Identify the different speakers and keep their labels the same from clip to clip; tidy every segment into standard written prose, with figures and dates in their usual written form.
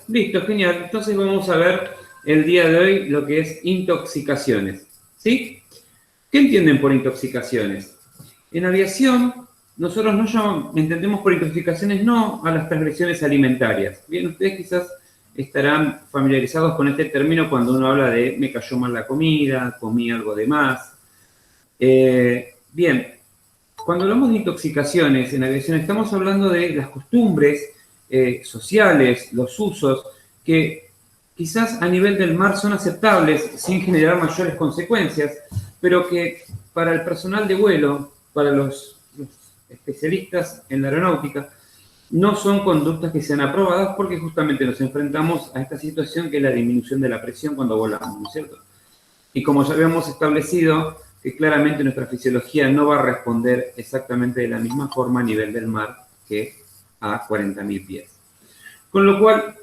Speaker 1: listo, genial. Entonces vamos a ver el día de hoy lo que es intoxicaciones. ¿Sí? ¿Qué entienden por intoxicaciones? En aviación, nosotros no entendemos por intoxicaciones no a las transgresiones alimentarias. Bien, ustedes quizás estarán familiarizados con este término cuando uno habla de me cayó mal la comida, comí algo de más. Bien, cuando hablamos de intoxicaciones en aviación estamos hablando de las costumbres sociales, los usos que quizás a nivel del mar son aceptables sin generar mayores consecuencias, pero que para el personal de vuelo, para los especialistas en la aeronáutica, no son conductas que sean aprobadas porque justamente nos enfrentamos a esta situación que es la disminución de la presión cuando volamos, ¿no es cierto? Y como ya habíamos establecido, que claramente nuestra fisiología no va a responder exactamente de la misma forma a nivel del mar que a 40.000 pies. Con lo cual,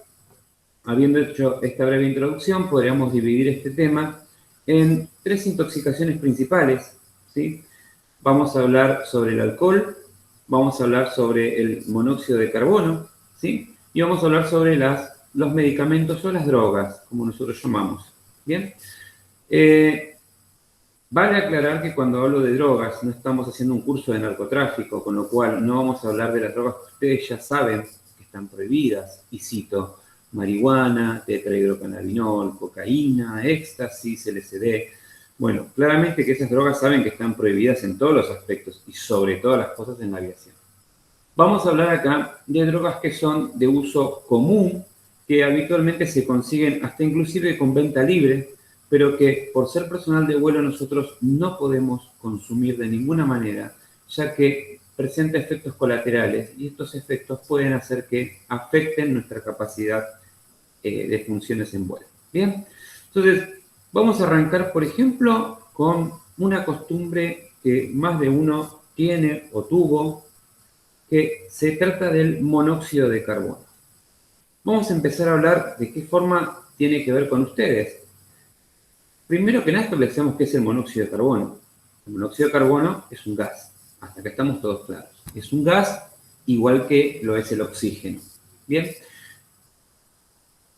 Speaker 1: habiendo hecho esta breve introducción, podríamos dividir este tema en 3 intoxicaciones principales, ¿sí? Vamos a hablar sobre el alcohol, vamos a hablar sobre el monóxido de carbono, ¿sí? Y vamos a hablar sobre los medicamentos o las drogas, como nosotros llamamos, ¿bien? Vale aclarar que cuando hablo de drogas no estamos haciendo un curso de narcotráfico, con lo cual no vamos a hablar de las drogas que ustedes ya saben que están prohibidas, y cito marihuana, tetrahidrocannabinol, cocaína, éxtasis, LSD. Bueno, claramente que esas drogas saben que están prohibidas en todos los aspectos y sobre todas las cosas en la aviación. Vamos a hablar acá de drogas que son de uso común, que habitualmente se consiguen hasta inclusive con venta libre, pero que por ser personal de vuelo nosotros no podemos consumir de ninguna manera, ya que presenta efectos colaterales y estos efectos pueden hacer que afecten nuestra capacidad de funciones en vuelo. Bien, entonces vamos a arrancar, por ejemplo, con una costumbre que más de uno tiene o tuvo, que se trata del monóxido de carbono. Vamos a empezar a hablar de qué forma tiene que ver con ustedes. Primero que nada establecemos qué es el monóxido de carbono. El monóxido de carbono es un gas, hasta que estamos todos claros. Es un gas igual que lo es el oxígeno. Bien,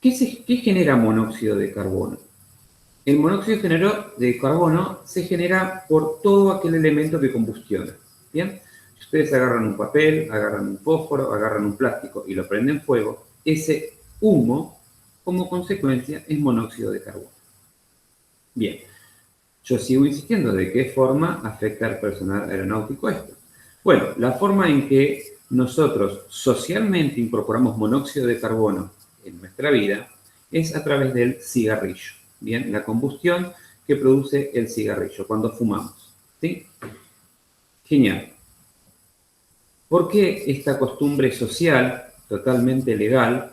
Speaker 1: ¿qué genera monóxido de carbono? El monóxido de carbono se genera por todo aquel elemento que combustiona. Bien, si ustedes agarran un papel, agarran un fósforo, agarran un plástico y lo prenden fuego, ese humo, como consecuencia, es monóxido de carbono. Bien, yo sigo insistiendo de qué forma afecta al personal aeronáutico esto. Bueno, la forma en que nosotros socialmente incorporamos monóxido de carbono en nuestra vida es a través del cigarrillo. Bien, la combustión que produce el cigarrillo cuando fumamos. ¿Sí? Genial. ¿Por qué esta costumbre social, totalmente legal,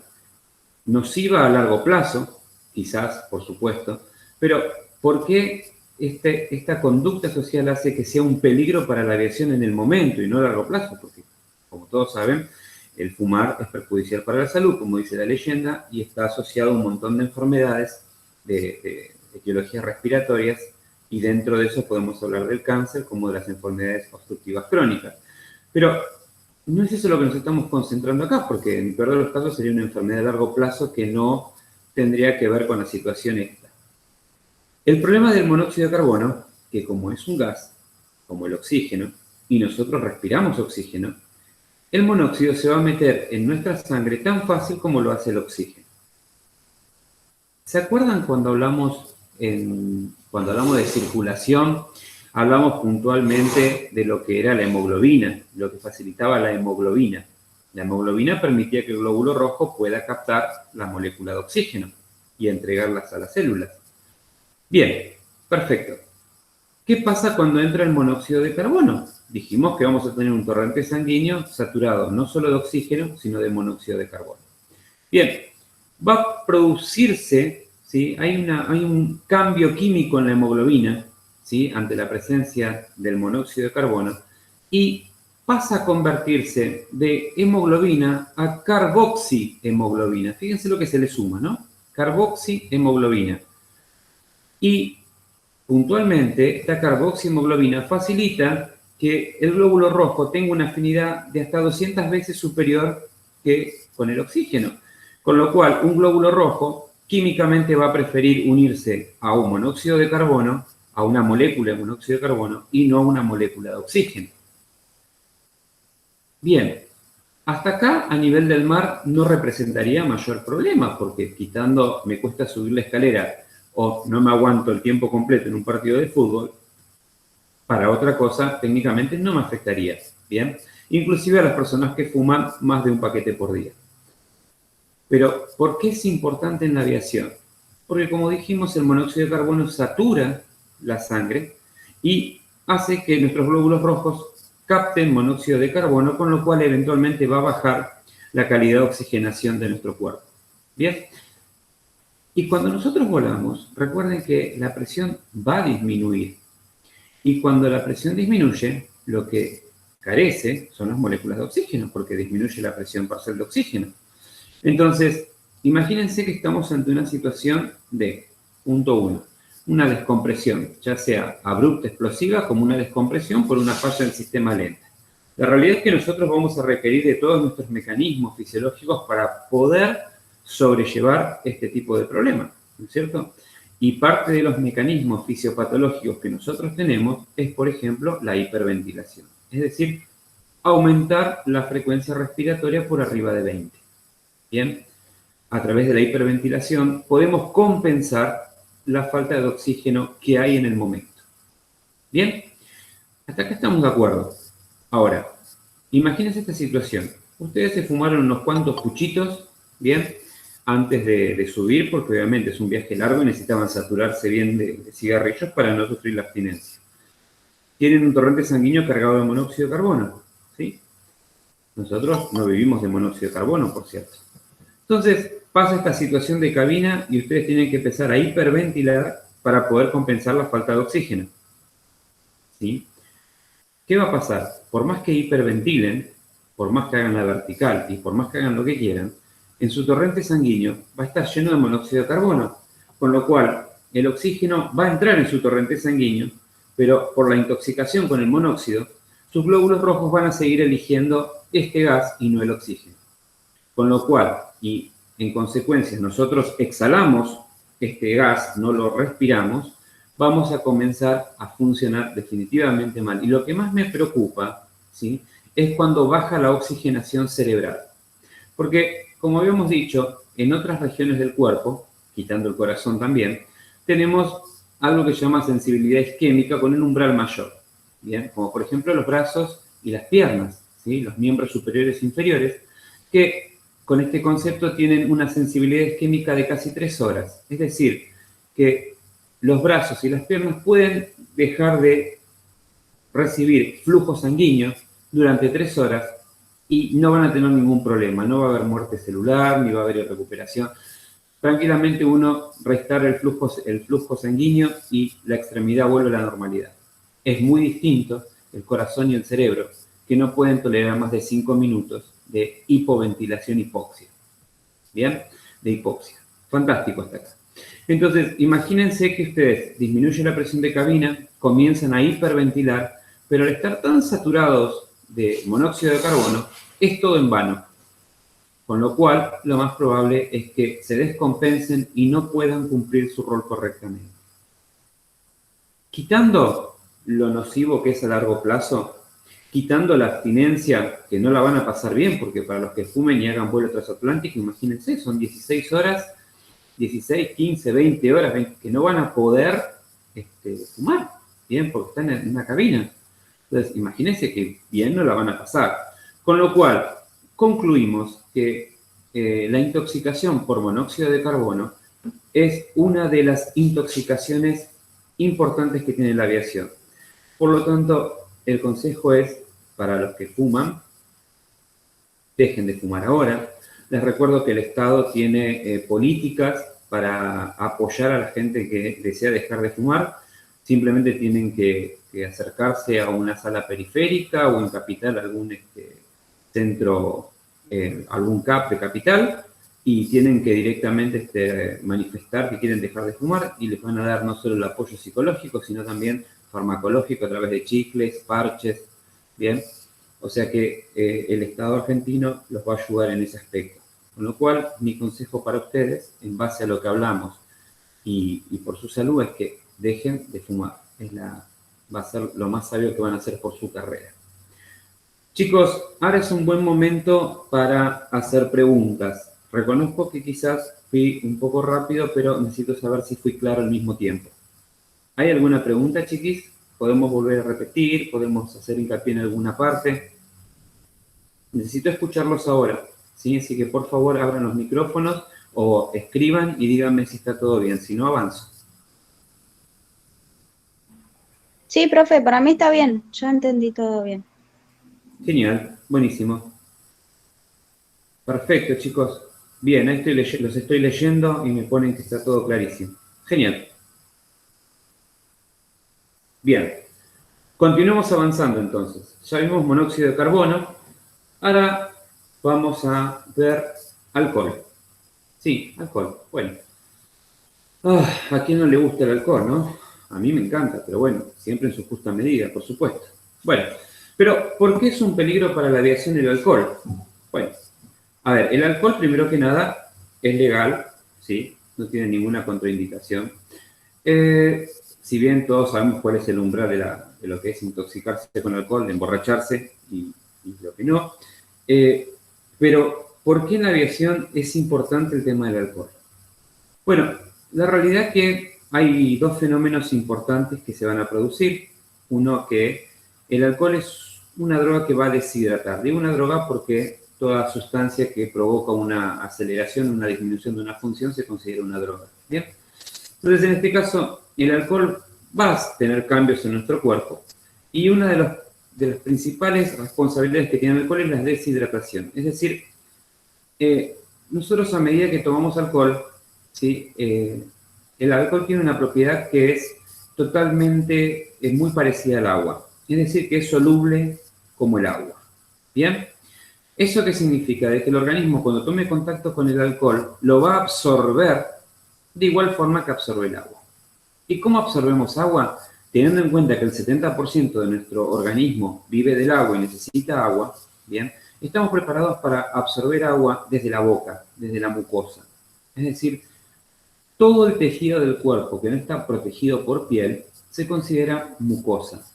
Speaker 1: nociva a largo plazo? Quizás, por supuesto, pero ¿por qué esta conducta social hace que sea un peligro para la aviación en el momento y no a largo plazo? Porque, como todos saben, el fumar es perjudicial para la salud, como dice la leyenda, y está asociado a un montón de enfermedades de etiologías respiratorias, y dentro de eso podemos hablar del cáncer como de las enfermedades obstructivas crónicas. Pero no es eso lo que nos estamos concentrando acá, porque en el peor de los casos sería una enfermedad a largo plazo que no tendría que ver con la situación esta. El problema del monóxido de carbono, que como es un gas, como el oxígeno, y nosotros respiramos oxígeno, el monóxido se va a meter en nuestra sangre tan fácil como lo hace el oxígeno. ¿Se acuerdan cuando hablamos de circulación? Hablamos puntualmente de lo que era la hemoglobina, lo que facilitaba la hemoglobina. La hemoglobina permitía que el glóbulo rojo pueda captar la molécula de oxígeno y entregarlas a las células. Bien, perfecto. ¿Qué pasa cuando entra el monóxido de carbono? Dijimos que vamos a tener un torrente sanguíneo saturado no solo de oxígeno, sino de monóxido de carbono. Bien, va a producirse, ¿sí? Hay un cambio químico en la hemoglobina, ¿sí? Ante la presencia del monóxido de carbono, y pasa a convertirse de hemoglobina a carboxihemoglobina. Fíjense lo que se le suma, ¿no? Carboxihemoglobina. Y puntualmente, esta carboxihemoglobina facilita que el glóbulo rojo tenga una afinidad de hasta 200 veces superior que con el oxígeno. Con lo cual, un glóbulo rojo químicamente va a preferir unirse a un monóxido de carbono, a una molécula de monóxido de carbono, y no a una molécula de oxígeno. Bien, hasta acá a nivel del mar no representaría mayor problema, porque quitando me cuesta subir la escalera o no me aguanto el tiempo completo en un partido de fútbol, para otra cosa técnicamente no me afectaría. Bien, inclusive a las personas que fuman más de un paquete por día. Pero, ¿por qué es importante en la aviación? Porque, como dijimos, el monóxido de carbono satura la sangre y hace que nuestros glóbulos rojos capten monóxido de carbono, con lo cual eventualmente va a bajar la calidad de oxigenación de nuestro cuerpo. ¿Bien? Y cuando nosotros volamos, recuerden que la presión va a disminuir. Y cuando la presión disminuye, lo que carece son las moléculas de oxígeno, porque disminuye la presión parcial de oxígeno. Entonces, imagínense que estamos ante una situación de, punto 1, una descompresión, ya sea abrupta, explosiva, como una descompresión por una falla del sistema lente. La realidad es que nosotros vamos a requerir de todos nuestros mecanismos fisiológicos para poder sobrellevar este tipo de problemas, ¿no es cierto? Y parte de los mecanismos fisiopatológicos que nosotros tenemos es, por ejemplo, la hiperventilación. Es decir, aumentar la frecuencia respiratoria por arriba de 20. Bien, a través de la hiperventilación podemos compensar la falta de oxígeno que hay en el momento. Bien, hasta acá estamos de acuerdo. Ahora, imagínense esta situación. Ustedes se fumaron unos cuantos puchitos, bien, antes de subir, porque obviamente es un viaje largo y necesitaban saturarse bien de cigarrillos para no sufrir la abstinencia. Tienen un torrente sanguíneo cargado de monóxido de carbono, ¿sí? Nosotros no vivimos de monóxido de carbono, por cierto. Entonces, pasa esta situación de cabina y ustedes tienen que empezar a hiperventilar para poder compensar la falta de oxígeno. ¿Sí? ¿Qué va a pasar? Por más que hiperventilen, por más que hagan la vertical y por más que hagan lo que quieran, en su torrente sanguíneo va a estar lleno de monóxido de carbono, con lo cual el oxígeno va a entrar en su torrente sanguíneo, pero por la intoxicación con el monóxido, sus glóbulos rojos van a seguir eligiendo este gas y no el oxígeno. Con lo cual, y en consecuencia nosotros exhalamos este gas, no lo respiramos, vamos a comenzar a funcionar definitivamente mal. Y lo que más me preocupa, ¿sí?, es cuando baja la oxigenación cerebral. Porque, como habíamos dicho, en otras regiones del cuerpo, quitando el corazón también, tenemos algo que se llama sensibilidad isquémica con un umbral mayor. ¿Bien? Como por ejemplo los brazos y las piernas, ¿sí?, los miembros superiores e inferiores, que con este concepto tienen una sensibilidad isquémica de casi 3 horas. Es decir, que los brazos y las piernas pueden dejar de recibir flujo sanguíneo durante 3 horas y no van a tener ningún problema. No va a haber muerte celular, ni va a haber recuperación. Tranquilamente uno restara el flujo sanguíneo y la extremidad vuelve a la normalidad. Es muy distinto el corazón y el cerebro, que no pueden tolerar más de 5 minutos de hipoventilación hipoxia. ¿Bien? De hipoxia. Fantástico hasta acá. Entonces, imagínense que ustedes disminuyen la presión de cabina, comienzan a hiperventilar, pero al estar tan saturados de monóxido de carbono, es todo en vano. Con lo cual, lo más probable es que se descompensen y no puedan cumplir su rol correctamente. Quitando lo nocivo que es a largo plazo, quitando la abstinencia, que no la van a pasar bien, porque para los que fumen y hagan vuelo transatlántico, imagínense, son 16 horas, 16, 15, 20 horas que no van a poder fumar, bien, porque están en una cabina. Entonces, imagínense que bien no la van a pasar. Con lo cual, concluimos que la intoxicación por monóxido de carbono es una de las intoxicaciones importantes que tiene la aviación. Por lo tanto, el consejo es, para los que fuman, dejen de fumar ahora. Les recuerdo que el Estado tiene políticas para apoyar a la gente que desea dejar de fumar. Simplemente tienen que acercarse a una sala periférica o en Capital algún centro, algún CAP de Capital, y tienen que directamente manifestar que quieren dejar de fumar y les van a dar no solo el apoyo psicológico, sino también farmacológico a través de chicles, parches, ¿bien? O sea que el Estado argentino los va a ayudar en ese aspecto. Con lo cual, mi consejo para ustedes, en base a lo que hablamos y por su salud, es que dejen de fumar. Va a ser lo más sabio que van a hacer por su carrera. Chicos, ahora es un buen momento para hacer preguntas. Reconozco que quizás fui un poco rápido, pero necesito saber si fui claro al mismo tiempo. ¿Hay alguna pregunta, chiquis? ¿Podemos volver a repetir? ¿Podemos hacer hincapié en alguna parte? Necesito escucharlos ahora, ¿sí? Así que por favor abran los micrófonos o escriban y díganme si está todo bien. Si no, avanzo.
Speaker 2: Sí, profe, para mí está bien. Yo entendí todo bien.
Speaker 1: Genial, buenísimo. Perfecto, chicos. Bien, ahí los estoy leyendo y me ponen que está todo clarísimo. Genial. Bien. Continuemos avanzando entonces. Ya vimos monóxido de carbono. Ahora vamos a ver alcohol. Sí, alcohol. Bueno. ¿A quién no le gusta el alcohol, no? A mí me encanta, pero bueno, siempre en su justa medida, por supuesto. Bueno, pero ¿por qué es un peligro para la aviación el alcohol? Bueno, a ver, el alcohol, primero que nada, es legal, ¿sí? No tiene ninguna contraindicación. Si bien todos sabemos cuál es el umbral de lo que es intoxicarse con alcohol, de emborracharse y lo que no. Pero, ¿por qué en la aviación es importante el tema del alcohol? Bueno, la realidad es que hay dos fenómenos importantes que se van a producir. Uno, que el alcohol es una droga que va a deshidratar. Digo una droga porque toda sustancia que provoca una aceleración, una disminución de una función se considera una droga. ¿Bien? Entonces, en este caso, el alcohol va a tener cambios en nuestro cuerpo y una de las principales responsabilidades que tiene el alcohol es la deshidratación. Es decir, nosotros a medida que tomamos alcohol, ¿sí? El alcohol tiene una propiedad que es totalmente, muy parecida al agua. Es decir, que es soluble como el agua. ¿Bien? ¿Eso qué significa? De que el organismo, cuando tome contacto con el alcohol, lo va a absorber de igual forma que absorbe el agua. ¿Y cómo absorbemos agua? Teniendo en cuenta que el 70% de nuestro organismo vive del agua y necesita agua, ¿bien? Estamos preparados para absorber agua desde la boca, desde la mucosa. Es decir, todo el tejido del cuerpo que no está protegido por piel se considera mucosa.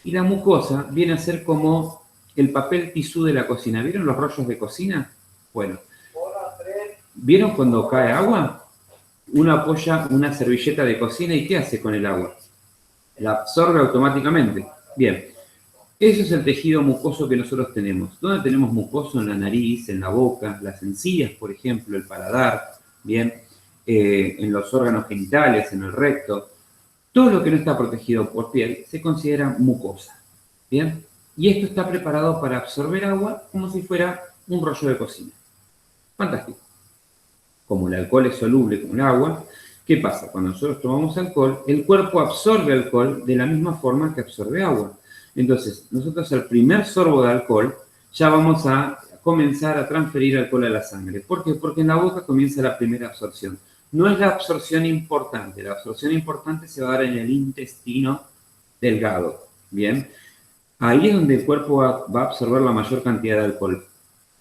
Speaker 1: Y la mucosa viene a ser como el papel tisú de la cocina. ¿Vieron los rollos de cocina? Bueno, ¿vieron cuando cae agua? Uno apoya una servilleta de cocina y ¿qué hace con el agua? La absorbe automáticamente. Bien, eso es el tejido mucoso que nosotros tenemos. ¿Dónde tenemos mucoso? En la nariz, en la boca, las encías, por ejemplo, el paladar, bien, en los órganos genitales, en el recto. Todo lo que no está protegido por piel se considera mucosa. Bien, y esto está preparado para absorber agua como si fuera un rollo de cocina. Fantástico. Como el alcohol es soluble como el agua, ¿qué pasa? Cuando nosotros tomamos alcohol, el cuerpo absorbe alcohol de la misma forma que absorbe agua. Entonces, nosotros al primer sorbo de alcohol ya vamos a comenzar a transferir alcohol a la sangre. ¿Por qué? Porque en la boca comienza la primera absorción. No es la absorción importante. La absorción importante se va a dar en el intestino delgado. ¿Bien? Ahí es donde el cuerpo va a absorber la mayor cantidad de alcohol.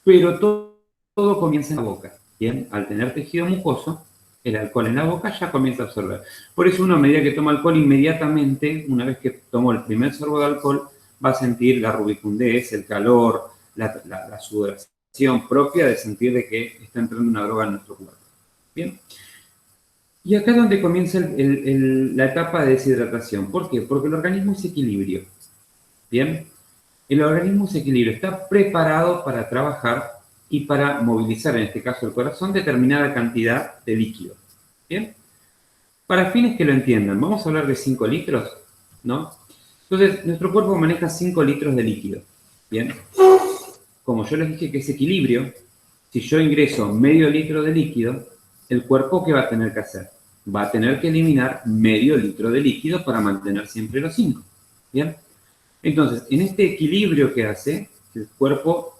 Speaker 1: Pero todo comienza en la boca. Bien, al tener tejido mucoso, el alcohol en la boca ya comienza a absorber. Por eso uno, a medida que toma alcohol, inmediatamente, una vez que tomó el primer sorbo de alcohol, va a sentir la rubicundez, el calor, la sudoración propia de sentir de que está entrando una droga en nuestro cuerpo. Bien. Y acá es donde comienza la etapa de deshidratación. ¿Por qué? Porque el organismo es equilibrio. Bien. El organismo es equilibrio, está preparado para trabajar y para movilizar, en este caso el corazón, determinada cantidad de líquido. ¿Bien? Para fines que lo entiendan, vamos a hablar de 5 litros, ¿no? Entonces, nuestro cuerpo maneja 5 litros de líquido. ¿Bien? Como yo les dije que es equilibrio, si yo ingreso medio litro de líquido, el cuerpo, ¿qué va a tener que hacer? Va a tener que eliminar medio litro de líquido para mantener siempre los 5. ¿Bien? Entonces, en este equilibrio que hace, el cuerpo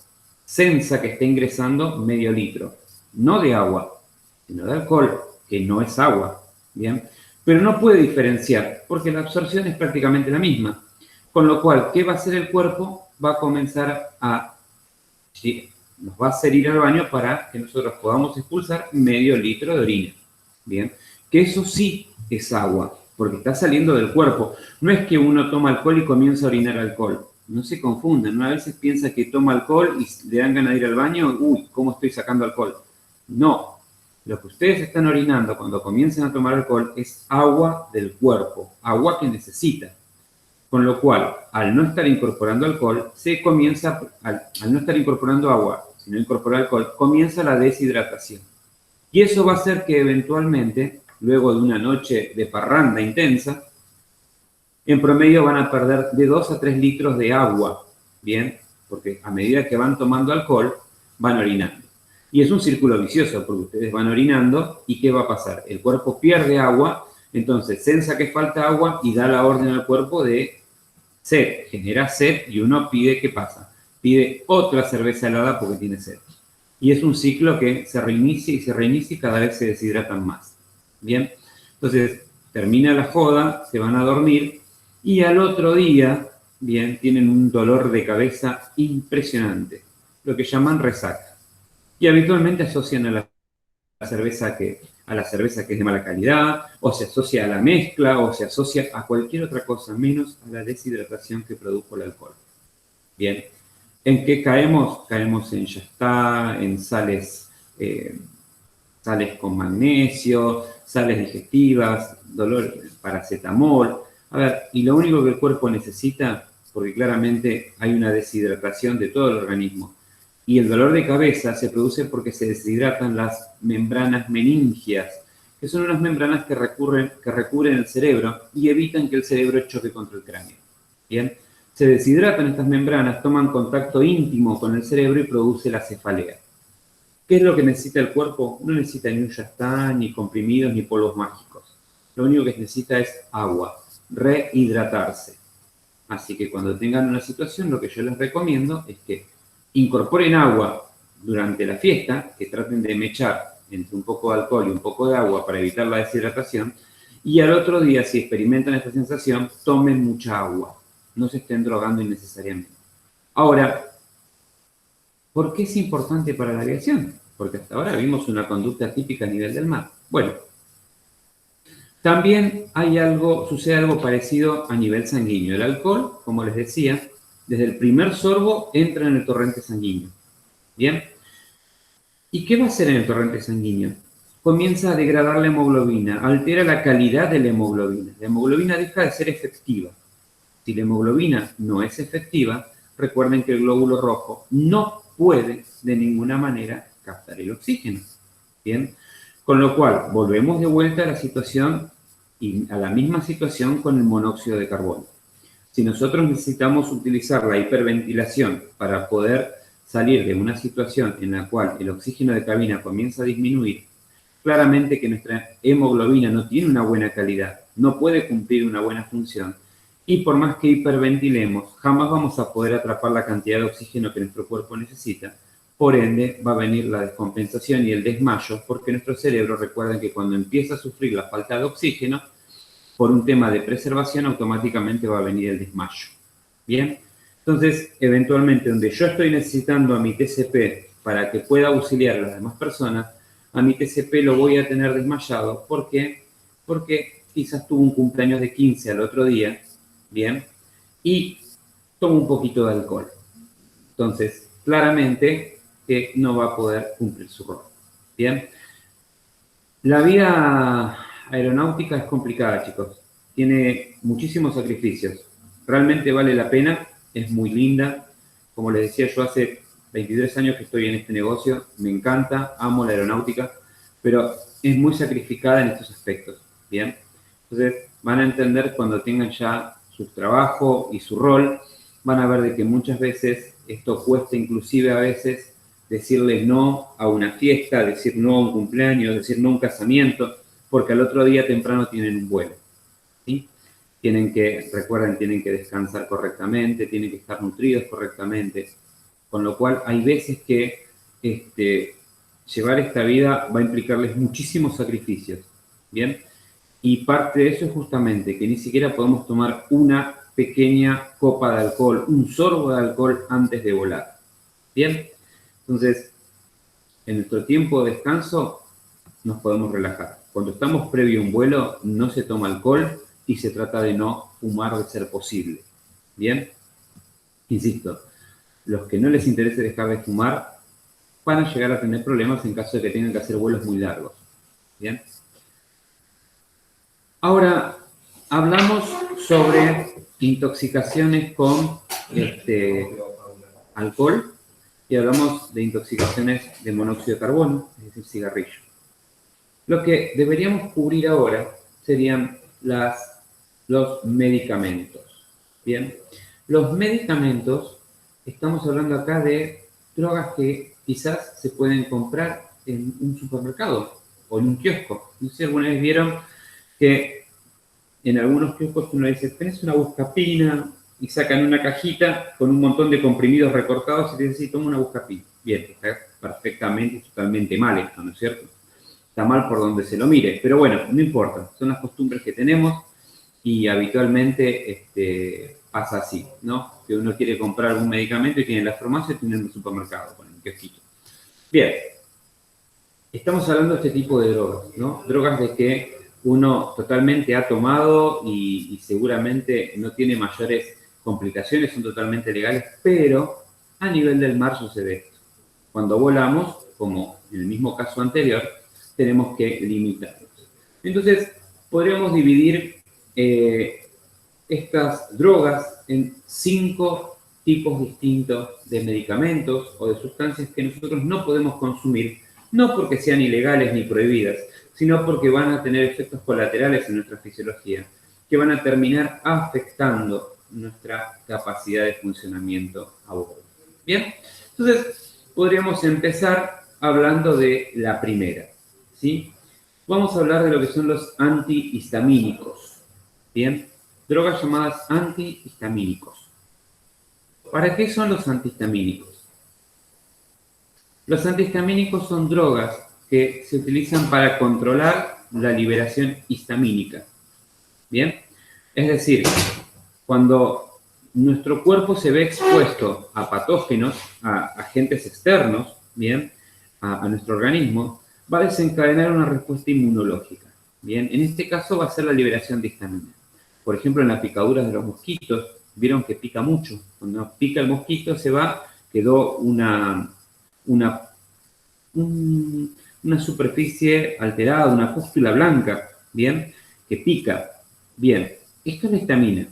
Speaker 1: sensa que está ingresando medio litro, no de agua, sino de alcohol, que no es agua, ¿bien? Pero no puede diferenciar, porque la absorción es prácticamente la misma. Con lo cual, ¿qué va a hacer el cuerpo? Va a comenzar a nos va a hacer ir al baño para que nosotros podamos expulsar medio litro de orina. Bien, que eso sí es agua, porque está saliendo del cuerpo. No es que uno toma alcohol y comienza a orinar alcohol. No se confundan, ¿no? A veces piensa que toma alcohol y le dan ganas de ir al baño, uy, ¿cómo estoy sacando alcohol? No, lo que ustedes están orinando cuando comienzan a tomar alcohol es agua del cuerpo, agua que necesita. Con lo cual, al no estar incorporando alcohol, al no estar incorporando agua, sino incorporar alcohol, comienza la deshidratación. Y eso va a hacer que eventualmente, luego de una noche de parranda intensa, en promedio van a perder de 2 a 3 litros de agua, ¿bien? Porque a medida que van tomando alcohol, van orinando. Y es un círculo vicioso, porque ustedes van orinando, ¿y qué va a pasar? El cuerpo pierde agua, entonces sensa que falta agua y da la orden al cuerpo de sed, genera sed y uno pide, ¿qué pasa? Pide otra cerveza helada porque tiene sed. Y es un ciclo que se reinicia y cada vez se deshidratan más. ¿Bien? Entonces, termina la joda, se van a dormir y al otro día, bien, tienen un dolor de cabeza impresionante, lo que llaman resaca. Y habitualmente asocian a la cerveza que es de mala calidad, o se asocia a la mezcla, o se asocia a cualquier otra cosa, menos a la deshidratación que produjo el alcohol. Bien, ¿en qué caemos? Caemos en yastá, en sales con magnesio, sales digestivas, dolor, paracetamol. A ver, y lo único que el cuerpo necesita, porque claramente hay una deshidratación de todo el organismo, y el dolor de cabeza se produce porque se deshidratan las membranas meningias, que son unas membranas que recubren el cerebro y evitan que el cerebro choque contra el cráneo. Bien, se deshidratan estas membranas, toman contacto íntimo con el cerebro y produce la cefalea. ¿Qué es lo que necesita el cuerpo? No necesita ni un yastá, ni comprimidos, ni polvos mágicos. Lo único que necesita es agua, rehidratarse. Así que cuando tengan una situación, lo que yo les recomiendo es que incorporen agua durante la fiesta, que traten de mechar entre un poco de alcohol y un poco de agua para evitar la deshidratación, y al otro día, si experimentan esta sensación, tomen mucha agua, no se estén drogando innecesariamente. Ahora, ¿por qué es importante para la aviación? Porque hasta ahora vimos una conducta típica a nivel del mar. Bueno, también sucede algo parecido a nivel sanguíneo. El alcohol, como les decía, desde el primer sorbo entra en el torrente sanguíneo. ¿Bien? ¿Y qué va a hacer en el torrente sanguíneo? Comienza a degradar la hemoglobina, altera la calidad de la hemoglobina. La hemoglobina deja de ser efectiva. Si la hemoglobina no es efectiva, recuerden que el glóbulo rojo no puede de ninguna manera captar el oxígeno. ¿Bien? Con lo cual, volvemos de vuelta a la situación y a la misma situación con el monóxido de carbono. Si nosotros necesitamos utilizar la hiperventilación para poder salir de una situación en la cual el oxígeno de cabina comienza a disminuir, claramente que nuestra hemoglobina no tiene una buena calidad, no puede cumplir una buena función, y por más que hiperventilemos, jamás vamos a poder atrapar la cantidad de oxígeno que nuestro cuerpo necesita. Por ende, va a venir la descompensación y el desmayo, porque nuestro cerebro, recuerden que cuando empieza a sufrir la falta de oxígeno, por un tema de preservación, automáticamente va a venir el desmayo. ¿Bien? Entonces, eventualmente, donde yo estoy necesitando a mi TCP para que pueda auxiliar a las demás personas, a mi TCP lo voy a tener desmayado. ¿Por qué? Porque quizás tuvo un cumpleaños de 15 al otro día, ¿bien? Y tomo un poquito de alcohol. Entonces, claramente que no va a poder cumplir su rol. ¿Bien? La vida aeronáutica es complicada, chicos. Tiene muchísimos sacrificios. Realmente vale la pena, es muy linda. Como les decía, yo hace 23 años que estoy en este negocio, me encanta, amo la aeronáutica, pero es muy sacrificada en estos aspectos, ¿bien? Entonces, van a entender cuando tengan ya su trabajo y su rol, van a ver de que muchas veces esto cuesta inclusive a veces decirle no a una fiesta, decir no a un cumpleaños, decir no a un casamiento, porque al otro día temprano tienen un vuelo, ¿sí? Recuerden, tienen que descansar correctamente, tienen que estar nutridos correctamente, con lo cual hay veces que llevar esta vida va a implicarles muchísimos sacrificios, ¿bien? Y parte de eso es justamente que ni siquiera podemos tomar una pequeña copa de alcohol, un sorbo de alcohol antes de volar, ¿bien? Entonces, en nuestro tiempo de descanso nos podemos relajar. Cuando estamos previo a un vuelo, no se toma alcohol y se trata de no fumar de ser posible. ¿Bien? Insisto, los que no les interese dejar de fumar van a llegar a tener problemas en caso de que tengan que hacer vuelos muy largos. ¿Bien? Ahora, hablamos sobre intoxicaciones con alcohol y hablamos de intoxicaciones de monóxido de carbono, es decir, cigarrillo. Lo que deberíamos cubrir ahora serían los medicamentos. Bien, los medicamentos, estamos hablando acá de drogas que quizás se pueden comprar en un supermercado o en un kiosco. No sé si alguna vez vieron que en algunos kioscos uno dice, tenés una buscapina, y sacan una cajita con un montón de comprimidos recortados y te dicen, sí, toma una buscapina. Bien, está perfectamente, totalmente mal esto, ¿no es cierto? Está mal por donde se lo mire, pero bueno, no importa, son las costumbres que tenemos y habitualmente pasa así, ¿no? Que uno quiere comprar algún medicamento y tiene en la farmacia y tiene en el supermercado, con el kiosquito. Bien, estamos hablando de este tipo de drogas, ¿no? Drogas de que uno totalmente ha tomado y seguramente no tiene mayores complicaciones, son totalmente legales, pero a nivel del mar sucede esto. Cuando volamos, como en el mismo caso anterior, tenemos que limitarlos. Entonces, podríamos dividir estas drogas en 5 tipos distintos de medicamentos o de sustancias que nosotros no podemos consumir, no porque sean ilegales ni prohibidas, sino porque van a tener efectos colaterales en nuestra fisiología, que van a terminar afectando nuestra capacidad de funcionamiento a bordo. Bien, entonces podríamos empezar hablando de la primera, ¿sí? Vamos a hablar de lo que son los antihistamínicos, ¿bien? Drogas llamadas antihistamínicos. ¿Para qué son los antihistamínicos? Los antihistamínicos son drogas que se utilizan para controlar la liberación histamínica, ¿bien? Es decir, cuando nuestro cuerpo se ve expuesto a patógenos, a agentes externos, ¿bien? A nuestro organismo, va a desencadenar una respuesta inmunológica, ¿bien? En este caso va a ser la liberación de histamina. Por ejemplo, en las picaduras de los mosquitos, vieron que pica mucho. Cuando pica el mosquito quedó una superficie alterada, una pústula blanca, ¿bien? Que pica. Bien, esto es la histamina.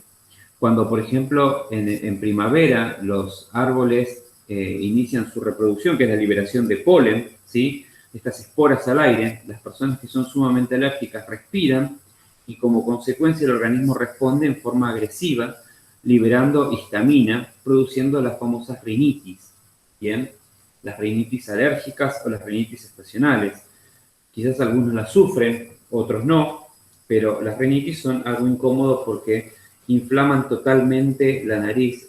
Speaker 1: Cuando, por ejemplo, en primavera los árboles inician su reproducción, que es la liberación de polen, ¿sí? Estas esporas al aire, las personas que son sumamente alérgicas respiran y como consecuencia el organismo responde en forma agresiva, liberando histamina, produciendo las famosas rinitis, ¿bien? Las rinitis alérgicas o las rinitis estacionales. Quizás algunos las sufren, otros no, pero las rinitis son algo incómodo porque inflaman totalmente la nariz,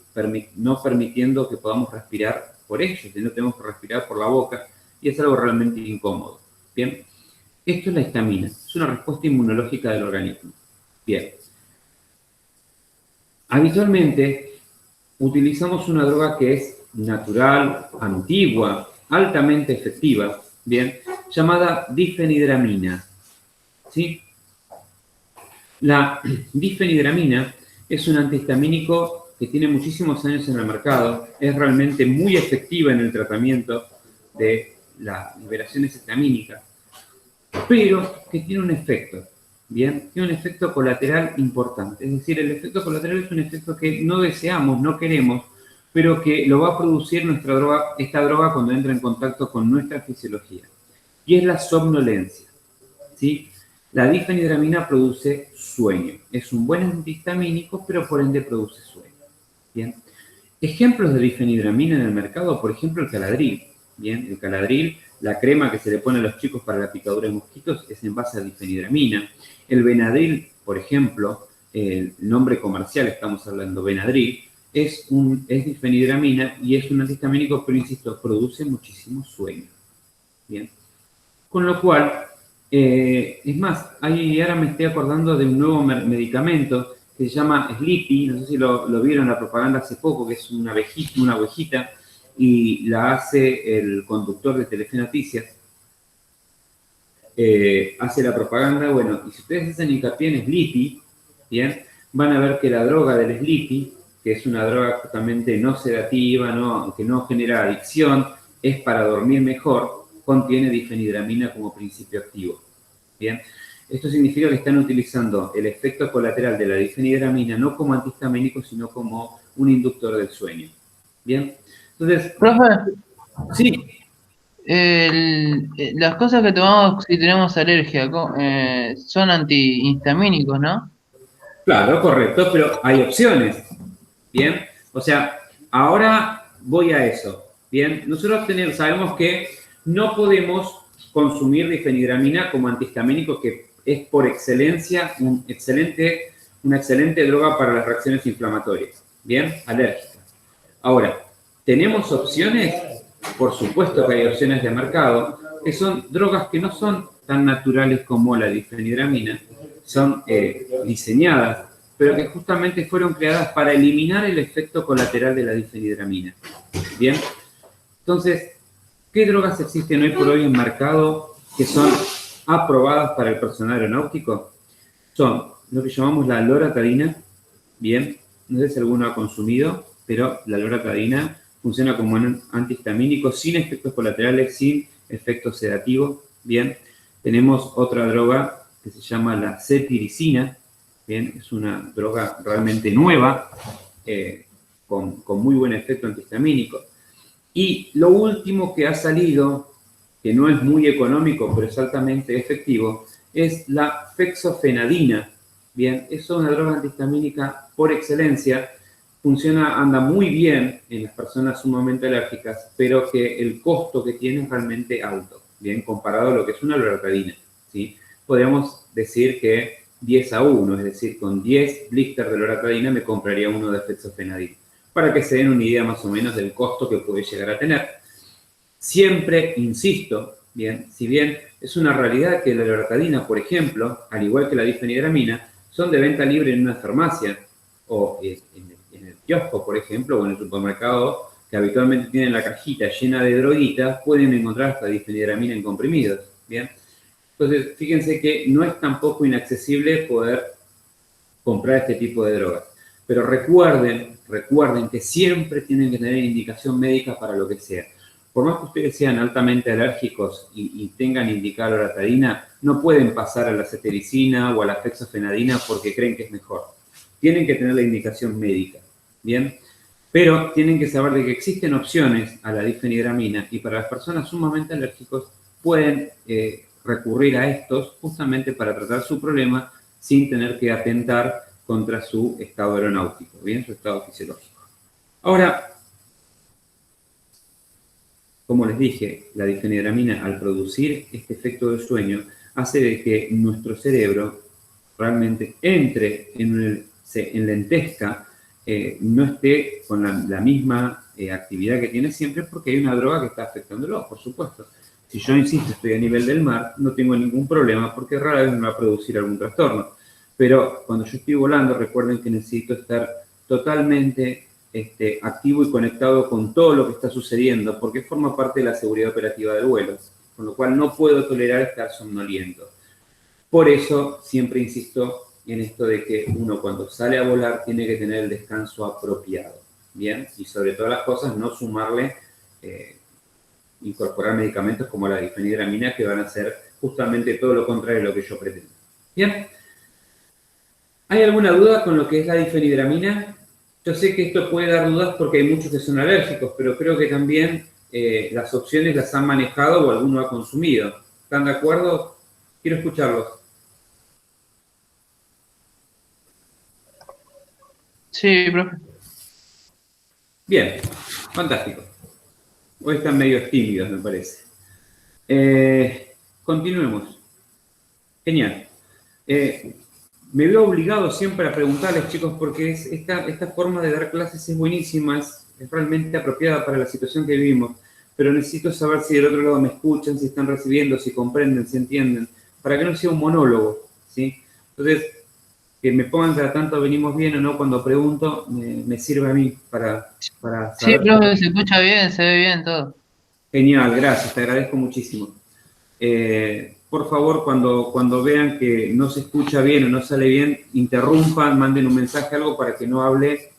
Speaker 1: no permitiendo que podamos respirar por ellos, y no tenemos que respirar por la boca, y es algo realmente incómodo. Bien, esto es la histamina, es una respuesta inmunológica del organismo. Bien, habitualmente utilizamos una droga que es natural, antigua, altamente efectiva, bien, llamada difenhidramina, ¿sí? La difenhidramina es un antihistamínico que tiene muchísimos años en el mercado, es realmente muy efectiva en el tratamiento de la liberación histamínica, pero que tiene un efecto, ¿bien? Tiene un efecto colateral importante, es decir, el efecto colateral es un efecto que no deseamos, no queremos, pero que lo va a producir esta droga cuando entra en contacto con nuestra fisiología, y es la somnolencia, ¿sí? La difenhidramina produce sueño. Es un buen antihistamínico, pero por ende produce sueño. Bien. Ejemplos de difenhidramina en el mercado, por ejemplo, el Caladril. Bien, el Caladril, la crema que se le pone a los chicos para la picadura de mosquitos, es en base a difenhidramina. El Benadryl, por ejemplo, el nombre comercial, estamos hablando Benadryl, es difenhidramina y es un antihistamínico, pero insisto, produce muchísimo sueño. Bien. Con lo cual, es más, ahora me estoy acordando de un nuevo medicamento que se llama Sleepy, no sé si lo vieron en la propaganda hace poco, que es una ovejita y la hace el conductor de Telefe Noticias, hace la propaganda, bueno, y si ustedes hacen hincapié en Sleepy, ¿bien? Van a ver que la droga del Sleepy, que es una droga justamente no sedativa, que no genera adicción, es para dormir mejor, contiene difenhidramina como principio activo, ¿bien? Esto significa que están utilizando el efecto colateral de la difenhidramina no como antihistamínico, sino como un inductor del sueño, ¿bien? Entonces,
Speaker 3: Profe,
Speaker 1: sí.
Speaker 3: las cosas que tomamos si tenemos alergia son antihistamínicos, ¿no?
Speaker 1: Claro, correcto, pero hay opciones, ¿bien? O sea, ahora voy a eso, ¿bien? Nosotros sabemos que no podemos consumir difenhidramina como antihistamínico, que es por excelencia una excelente droga para las reacciones inflamatorias, ¿bien? Alérgicas. Ahora, ¿tenemos opciones? Por supuesto que hay opciones de mercado, que son drogas que no son tan naturales como la difenhidramina, son diseñadas, pero que justamente fueron creadas para eliminar el efecto colateral de la difenhidramina. Bien, entonces, ¿qué drogas existen hoy por hoy en mercado que son aprobadas para el personal aeronáutico? Son lo que llamamos la loratadina, bien, no sé si alguno ha consumido, pero la loratadina funciona como un antihistamínico sin efectos colaterales, sin efectos sedativos, bien. Tenemos otra droga que se llama la cetiricina, bien, es una droga realmente nueva, con muy buen efecto antihistamínico. Y lo último que ha salido, que no es muy económico, pero es altamente efectivo, es la fexofenadina. Bien, es una droga antihistamínica por excelencia, anda muy bien en las personas sumamente alérgicas, pero que el costo que tiene es realmente alto, bien, comparado a lo que es una loratadina, ¿sí? Podríamos decir que 10-1, es decir, con 10 blisters de loratadina me compraría uno de fexofenadina, para que se den una idea más o menos del costo que puede llegar a tener. Siempre insisto, bien, si bien es una realidad que la loratadina, por ejemplo, al igual que la difenhidramina, son de venta libre en una farmacia o en el kiosco, por ejemplo, o en el supermercado, que habitualmente tienen la cajita llena de droguitas, pueden encontrar hasta difenhidramina en comprimidos, ¿bien? Entonces, fíjense que no es tampoco inaccesible poder comprar este tipo de drogas. Pero recuerden que siempre tienen que tener indicación médica para lo que sea. Por más que ustedes sean altamente alérgicos y tengan indicada loratadina, no pueden pasar a la cetericina o a la fexofenadina porque creen que es mejor. Tienen que tener la indicación médica, ¿bien? Pero tienen que saber de que existen opciones a la difenhidramina y para las personas sumamente alérgicos pueden recurrir a estos justamente para tratar su problema sin tener que atentar contra su estado aeronáutico, ¿bien? Su estado fisiológico. Ahora, como les dije, la difenhidramina al producir este efecto del sueño hace de que nuestro cerebro realmente entre en lentezca, no esté con la misma actividad que tiene siempre porque hay una droga que está afectándolo, por supuesto. Si yo, insisto, estoy a nivel del mar, no tengo ningún problema porque rara vez me va a producir algún trastorno. Pero cuando yo estoy volando, recuerden que necesito estar totalmente activo y conectado con todo lo que está sucediendo, porque forma parte de la seguridad operativa del vuelo, con lo cual no puedo tolerar estar somnoliento. Por eso siempre insisto en esto de que uno cuando sale a volar tiene que tener el descanso apropiado, ¿bien? Y sobre todas las cosas no sumarle, incorporar medicamentos como la difenhidramina que van a hacer justamente todo lo contrario de lo que yo pretendo. ¿Bien? ¿Hay alguna duda con lo que es la difenhidramina? Yo sé que esto puede dar dudas porque hay muchos que son alérgicos, pero creo que también las opciones las han manejado o alguno ha consumido. ¿Están de acuerdo? Quiero escucharlos.
Speaker 3: Sí, profe.
Speaker 1: Bien, fantástico. Hoy están medio tímidos, me parece. Continuemos. Genial. Me veo obligado siempre a preguntarles, chicos, porque esta forma de dar clases es buenísima, es realmente apropiada para la situación que vivimos, pero necesito saber si del otro lado me escuchan, si están recibiendo, si comprenden, si entienden, para que no sea un monólogo, ¿sí? Entonces, que me pongan cada tanto venimos bien o no cuando pregunto, me sirve a mí para
Speaker 3: Sí,
Speaker 1: saber.
Speaker 3: profe, se escucha bien, se ve bien todo.
Speaker 1: Genial, gracias, te agradezco muchísimo. Por favor, cuando vean que no se escucha bien o no sale bien, interrumpan, manden un mensaje, algo para que no hable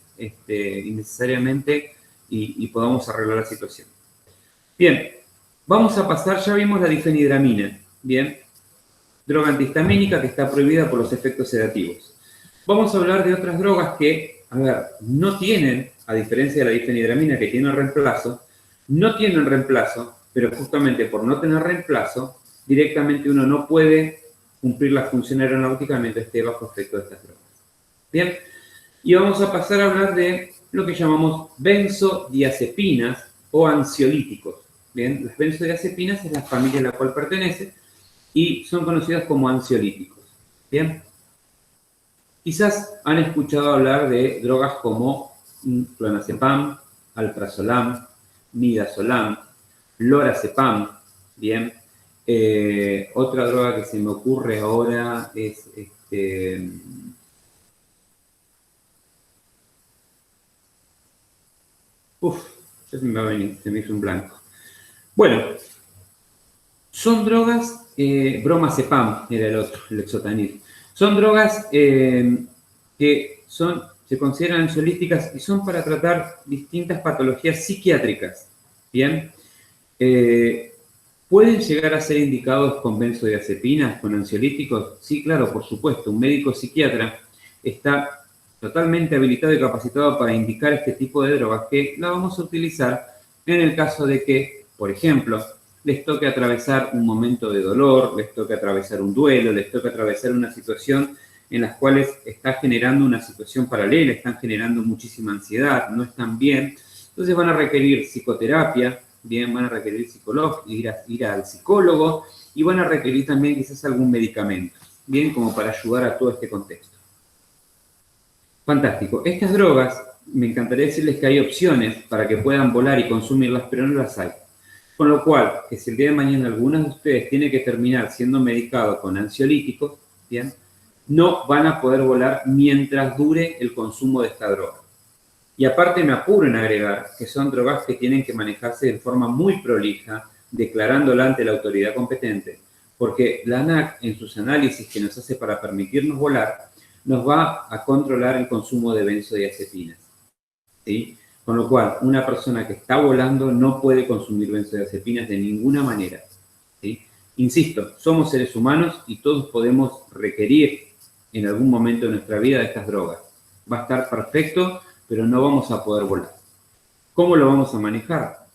Speaker 1: innecesariamente y podamos arreglar la situación. Bien, vamos a pasar, ya vimos la difenhidramina, bien, droga antihistamínica que está prohibida por los efectos sedativos. Vamos a hablar de otras drogas que, a ver, no tienen, a diferencia de la difenhidramina que tiene reemplazo, no tienen reemplazo, pero justamente por no tener reemplazo, directamente uno no puede cumplir la función aeronáutica mientras esté bajo efecto de estas drogas. Bien, y vamos a pasar a hablar de lo que llamamos benzodiazepinas o ansiolíticos. Bien, las benzodiazepinas es la familia a la cual pertenece y son conocidas como ansiolíticos. Bien, quizás han escuchado hablar de drogas como clonazepam, alprazolam, midazolam, lorazepam, bien. Otra droga que se me ocurre ahora es ya se me va a venir, se me hizo un blanco. Bueno, son drogas, bromazepam era el otro, el exotanil. Son drogas que se consideran ansiolíticas y son para tratar distintas patologías psiquiátricas. Bien, ¿pueden llegar a ser indicados con benzodiazepinas, con ansiolíticos? Sí, claro, por supuesto. Un médico psiquiatra está totalmente habilitado y capacitado para indicar este tipo de drogas que la vamos a utilizar en el caso de que, por ejemplo, les toque atravesar un momento de dolor, les toque atravesar un duelo, les toque atravesar una situación en las cuales está generando una situación paralela, están generando muchísima ansiedad, no están bien. Entonces van a requerir psicoterapia, bien, van a requerir ir al psicólogo y van a requerir también quizás algún medicamento, bien, como para ayudar a todo este contexto. Fantástico. Estas drogas, me encantaría decirles que hay opciones para que puedan volar y consumirlas, pero no las hay. Con lo cual, que si el día de mañana alguno de ustedes tiene que terminar siendo medicado con ansiolíticos, bien, no van a poder volar mientras dure el consumo de esta droga. Y aparte me apuro en agregar que son drogas que tienen que manejarse de forma muy prolija, declarándola ante la autoridad competente, porque la ANAC, en sus análisis que nos hace para permitirnos volar, nos va a controlar el consumo de benzodiazepinas, ¿sí? Con lo cual, una persona que está volando no puede consumir benzodiazepinas de ninguna manera, ¿sí? Insisto, somos seres humanos y todos podemos requerir en algún momento de nuestra vida de estas drogas. Va a estar perfecto, pero no vamos a poder volar. ¿Cómo lo vamos a manejar?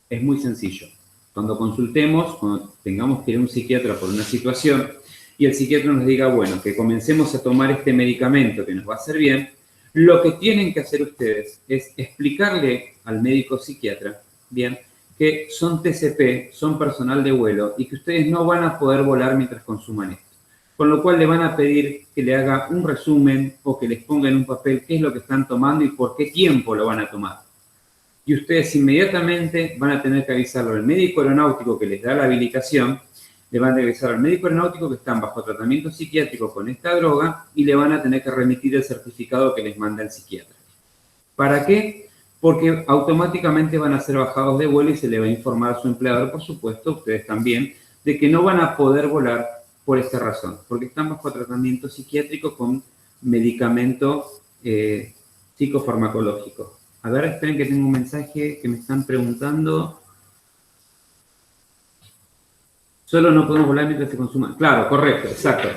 Speaker 1: Es muy sencillo. Cuando consultemos, cuando tengamos que ir a un psiquiatra por una situación y el psiquiatra nos diga, bueno, que comencemos a tomar este medicamento que nos va a hacer bien, lo que tienen que hacer ustedes es explicarle al médico psiquiatra, bien, que son TCP, son personal de vuelo y que ustedes no van a poder volar mientras consuman esto. Con lo cual le van a pedir que le haga un resumen o que les ponga en un papel qué es lo que están tomando y por qué tiempo lo van a tomar. Y ustedes inmediatamente van a tener que avisarlo al médico aeronáutico que les da la habilitación, le van a avisar al médico aeronáutico que están bajo tratamiento psiquiátrico con esta droga y le van a tener que remitir el certificado que les manda el psiquiatra. ¿Para qué? Porque automáticamente van a ser bajados de vuelo y se le va a informar a su empleador, por supuesto, ustedes también, de que no van a poder volar por esta razón, porque están bajo tratamiento psiquiátrico con medicamento psicofarmacológico. A ver, esperen que tengo un mensaje que me están preguntando. Solo no podemos volar mientras se consuma. Claro, correcto, exacto.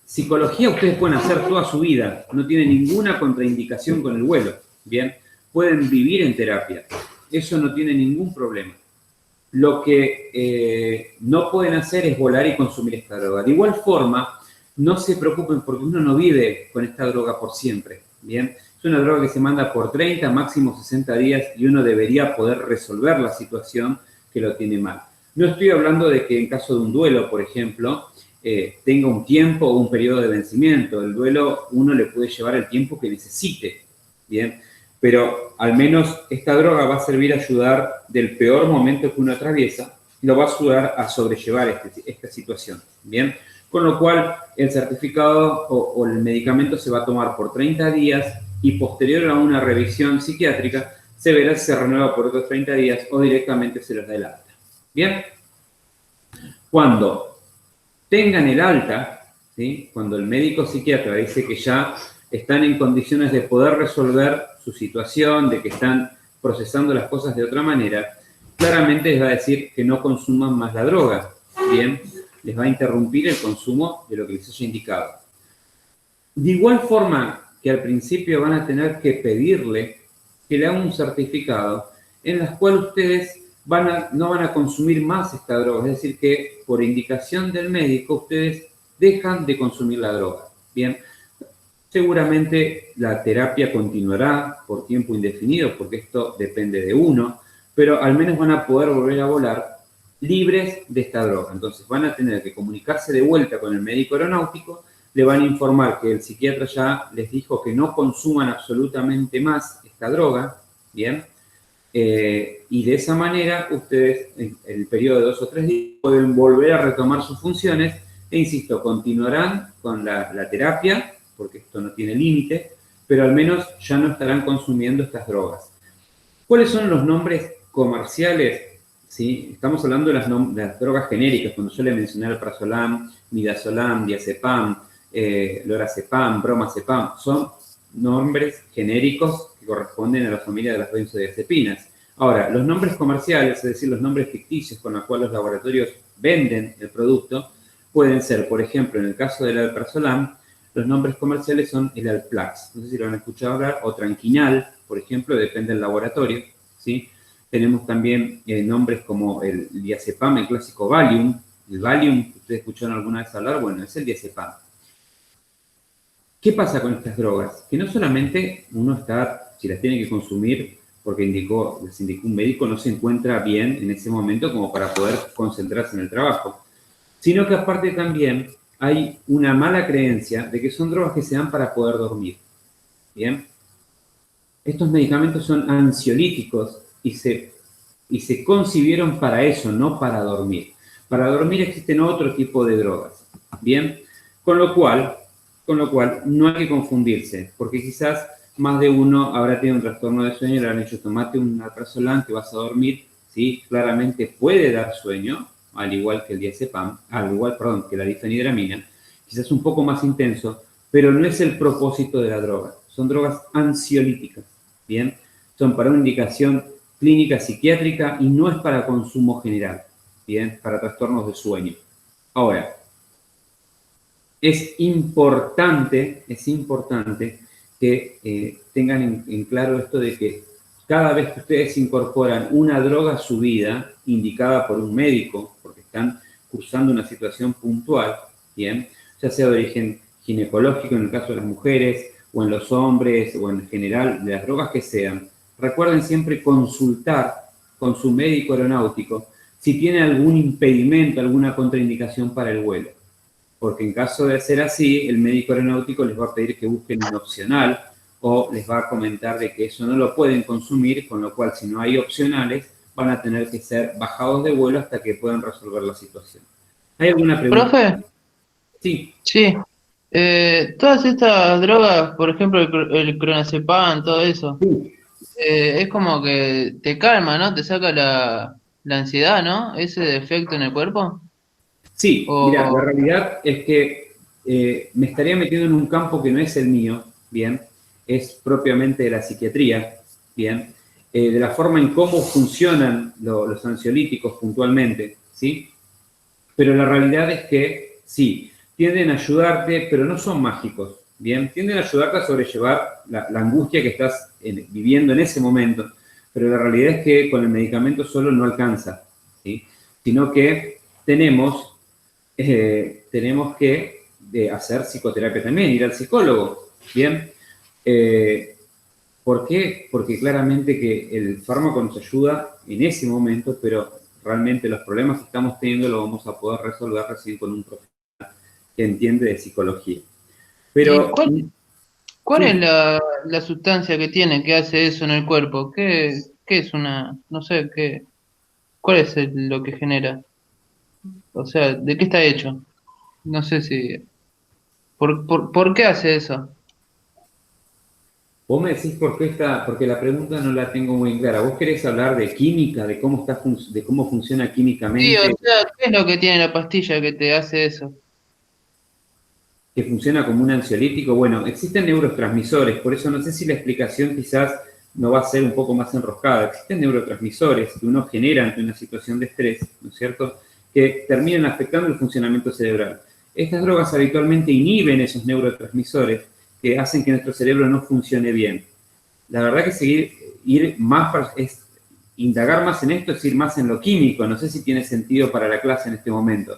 Speaker 1: Psicología ustedes pueden hacer toda su vida. No tienen ninguna contraindicación con el vuelo. Bien, pueden vivir en terapia. Eso no tiene ningún problema. Lo que no pueden hacer es volar y consumir esta droga. De igual forma, no se preocupen porque uno no vive con esta droga por siempre. Bien, es una droga que se manda por 30, máximo 60 días y uno debería poder resolver la situación que lo tiene mal. No estoy hablando de que en caso de un duelo, por ejemplo, tenga un tiempo o un periodo de vencimiento. El duelo uno le puede llevar el tiempo que necesite, ¿bien? Pero al menos esta droga va a servir a ayudar del peor momento que uno atraviesa, lo va a ayudar a sobrellevar esta situación, ¿bien? con lo cual el certificado o el medicamento se va a tomar por 30 días y posterior a una revisión psiquiátrica se verá si se renueva por otros 30 días o directamente se les da el alta. Bien, cuando tengan el alta, ¿sí? Cuando el médico psiquiatra dice que ya están en condiciones de poder resolver su situación, de que están procesando las cosas de otra manera, claramente les va a decir que no consuman más la droga. Bien, les va a interrumpir el consumo de lo que les haya indicado. De igual forma que al principio van a tener que pedirle que le haga un certificado en el cual ustedes no van a consumir más esta droga, es decir, que por indicación del médico ustedes dejan de consumir la droga. Bien, seguramente la terapia continuará por tiempo indefinido, porque esto depende de uno, pero al menos van a poder volver a volar libres de esta droga. Entonces van a tener que comunicarse de vuelta con el médico aeronáutico, le van a informar que el psiquiatra ya les dijo que no consuman absolutamente más esta droga, ¿bien? Y de esa manera ustedes en el periodo de 2 o 3 días pueden volver a retomar sus funciones e, insisto, continuarán con la terapia, porque esto no tiene límite, pero al menos ya no estarán consumiendo estas drogas. ¿Cuáles son los nombres comerciales? ¿Sí? Estamos hablando de las drogas genéricas, cuando yo le mencioné alprazolam, midazolam, diazepam, lorazepam, bromazepam, son nombres genéricos que corresponden a la familia de las benzodiazepinas. Ahora, los nombres comerciales, es decir, los nombres ficticios con los cuales los laboratorios venden el producto, pueden ser, por ejemplo, en el caso del alprazolam, los nombres comerciales son el Alplax, no sé si lo han escuchado hablar, o Tranquinal, por ejemplo, depende del laboratorio, ¿sí? Tenemos también nombres como el diazepam, el clásico Valium. El Valium, ¿ustedes escucharon alguna vez hablar? Bueno, es el diazepam. ¿Qué pasa con estas drogas? Que no solamente uno está, si las tiene que consumir porque les indicó un médico, no se encuentra bien en ese momento como para poder concentrarse en el trabajo, sino que aparte también hay una mala creencia de que son drogas que se dan para poder dormir. ¿Bien? Estos medicamentos son ansiolíticos y se concibieron para eso, no para dormir. Para dormir existen otro tipo de drogas. ¿Bien? Con lo cual no hay que confundirse, porque quizás más de uno habrá tenido un trastorno de sueño y le han dicho tomate un alprazolam que vas a dormir, ¿sí? Claramente puede dar sueño, al igual que el diazepam, que la difenhidramina, quizás un poco más intenso, pero no es el propósito de la droga. Son drogas ansiolíticas, ¿bien? Son para una indicación clínica psiquiátrica y no es para consumo general, ¿bien? Para trastornos de sueño. Ahora, es importante que tengan en claro esto de que cada vez que ustedes incorporan una droga a su vida, indicada por un médico, porque están cursando una situación puntual, ¿bien? Ya sea de origen ginecológico en el caso de las mujeres, o en los hombres, o en general, de las drogas que sean, recuerden siempre consultar con su médico aeronáutico si tiene algún impedimento, alguna contraindicación para el vuelo. Porque en caso de ser así, el médico aeronáutico les va a pedir que busquen un opcional o les va a comentar de que eso no lo pueden consumir, con lo cual si no hay opcionales, van a tener que ser bajados de vuelo hasta que puedan resolver la situación. ¿Hay alguna pregunta?
Speaker 3: ¿Profe?
Speaker 1: Sí.
Speaker 3: Sí. Todas estas drogas, por ejemplo, el clonazepam, todo eso,
Speaker 1: Sí.
Speaker 3: es como que te calma, ¿no? Te saca la ansiedad, ¿no? Ese efecto en el cuerpo.
Speaker 1: Sí, mira, la
Speaker 3: O,
Speaker 1: realidad es que me estaría metiendo en un campo que no es el mío, ¿bien? Es propiamente de la psiquiatría, ¿bien? De la forma en cómo funcionan los ansiolíticos puntualmente, ¿sí? Pero la realidad es que sí, tienden a ayudarte, pero no son mágicos, ¿bien? Tienden a ayudarte a sobrellevar la angustia que estás viviendo en ese momento, pero la realidad es que con el medicamento solo no alcanza, ¿sí? Sino que tenemos que hacer psicoterapia también, ir al psicólogo, ¿bien? ¿Por qué? Porque claramente que el fármaco nos ayuda en ese momento, pero realmente los problemas que estamos teniendo los vamos a poder resolver recién con un profesional que entiende de psicología.
Speaker 3: ¿y
Speaker 1: Pero,
Speaker 3: cuál es
Speaker 1: sí,
Speaker 3: la sustancia que tiene que hace eso en el cuerpo? ¿Qué es no sé, cuál es lo que genera? O sea, ¿de qué está hecho? No sé si... ¿Por qué hace eso?
Speaker 1: Vos me decís por qué porque la pregunta no la tengo muy clara. ¿Vos querés hablar de química, de cómo de cómo funciona
Speaker 3: Sí, o
Speaker 1: químicamente,
Speaker 3: sea, ¿qué es lo que tiene la pastilla que te hace eso?
Speaker 1: que funciona como un ansiolítico? Bueno, existen neurotransmisores, por eso no sé si la explicación quizás no va a ser un poco más enroscada. Existen neurotransmisores que uno genera ante una situación de estrés, ¿no es cierto?, que terminan afectando el funcionamiento cerebral. Estas drogas habitualmente inhiben esos neurotransmisores que hacen que nuestro cerebro no funcione bien. La verdad que ir más, indagar más en esto es ir más en lo químico. No sé si tiene sentido para la clase en este momento.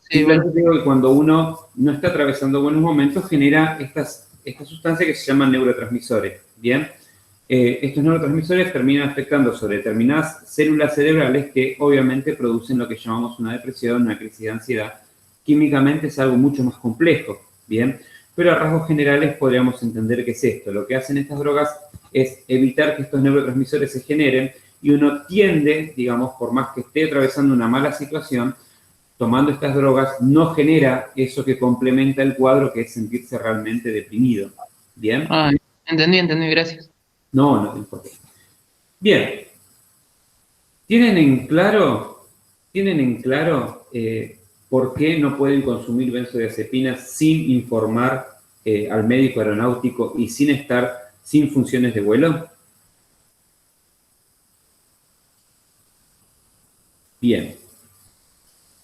Speaker 3: Sí, bueno,
Speaker 1: Simplemente digo que cuando uno no está atravesando buenos momentos, genera estas sustancias que se llaman neurotransmisores. Bien, estos neurotransmisores terminan afectando sobre determinadas células cerebrales que obviamente producen lo que llamamos una depresión, una crisis de ansiedad. Químicamente es algo mucho más complejo. Bien, pero a rasgos generales podríamos entender qué es esto. Lo que hacen estas drogas es evitar que estos neurotransmisores se generen y uno tiende, digamos, por más que esté atravesando una mala situación, tomando estas drogas no genera eso que complementa el cuadro, que es sentirse realmente deprimido. ¿Bien?
Speaker 3: ah, entendí, gracias.
Speaker 1: No, no importa. Bien. ¿Tienen en claro por qué no pueden consumir benzodiazepinas sin informar al médico aeronáutico y sin funciones de vuelo? Bien.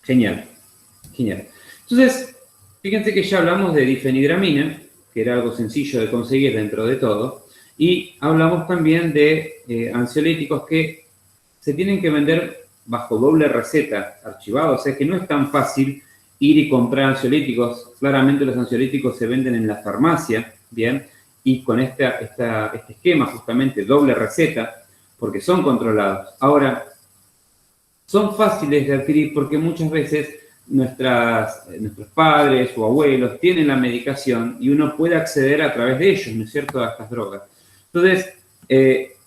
Speaker 1: Genial. Genial. Entonces, fíjense que ya hablamos de difenidramina, que era algo sencillo de conseguir dentro de todo, y hablamos también de ansiolíticos que se tienen que vender bajo doble receta, archivados, o sea que no es tan fácil ir y comprar ansiolíticos. Claramente los ansiolíticos se venden en la farmacia, ¿bien? Y con este esquema justamente doble receta, porque son controlados. Ahora, son fáciles de adquirir porque muchas veces nuestros padres o abuelos tienen la medicación y uno puede acceder a través de ellos, ¿no es cierto?, a estas drogas. Entonces,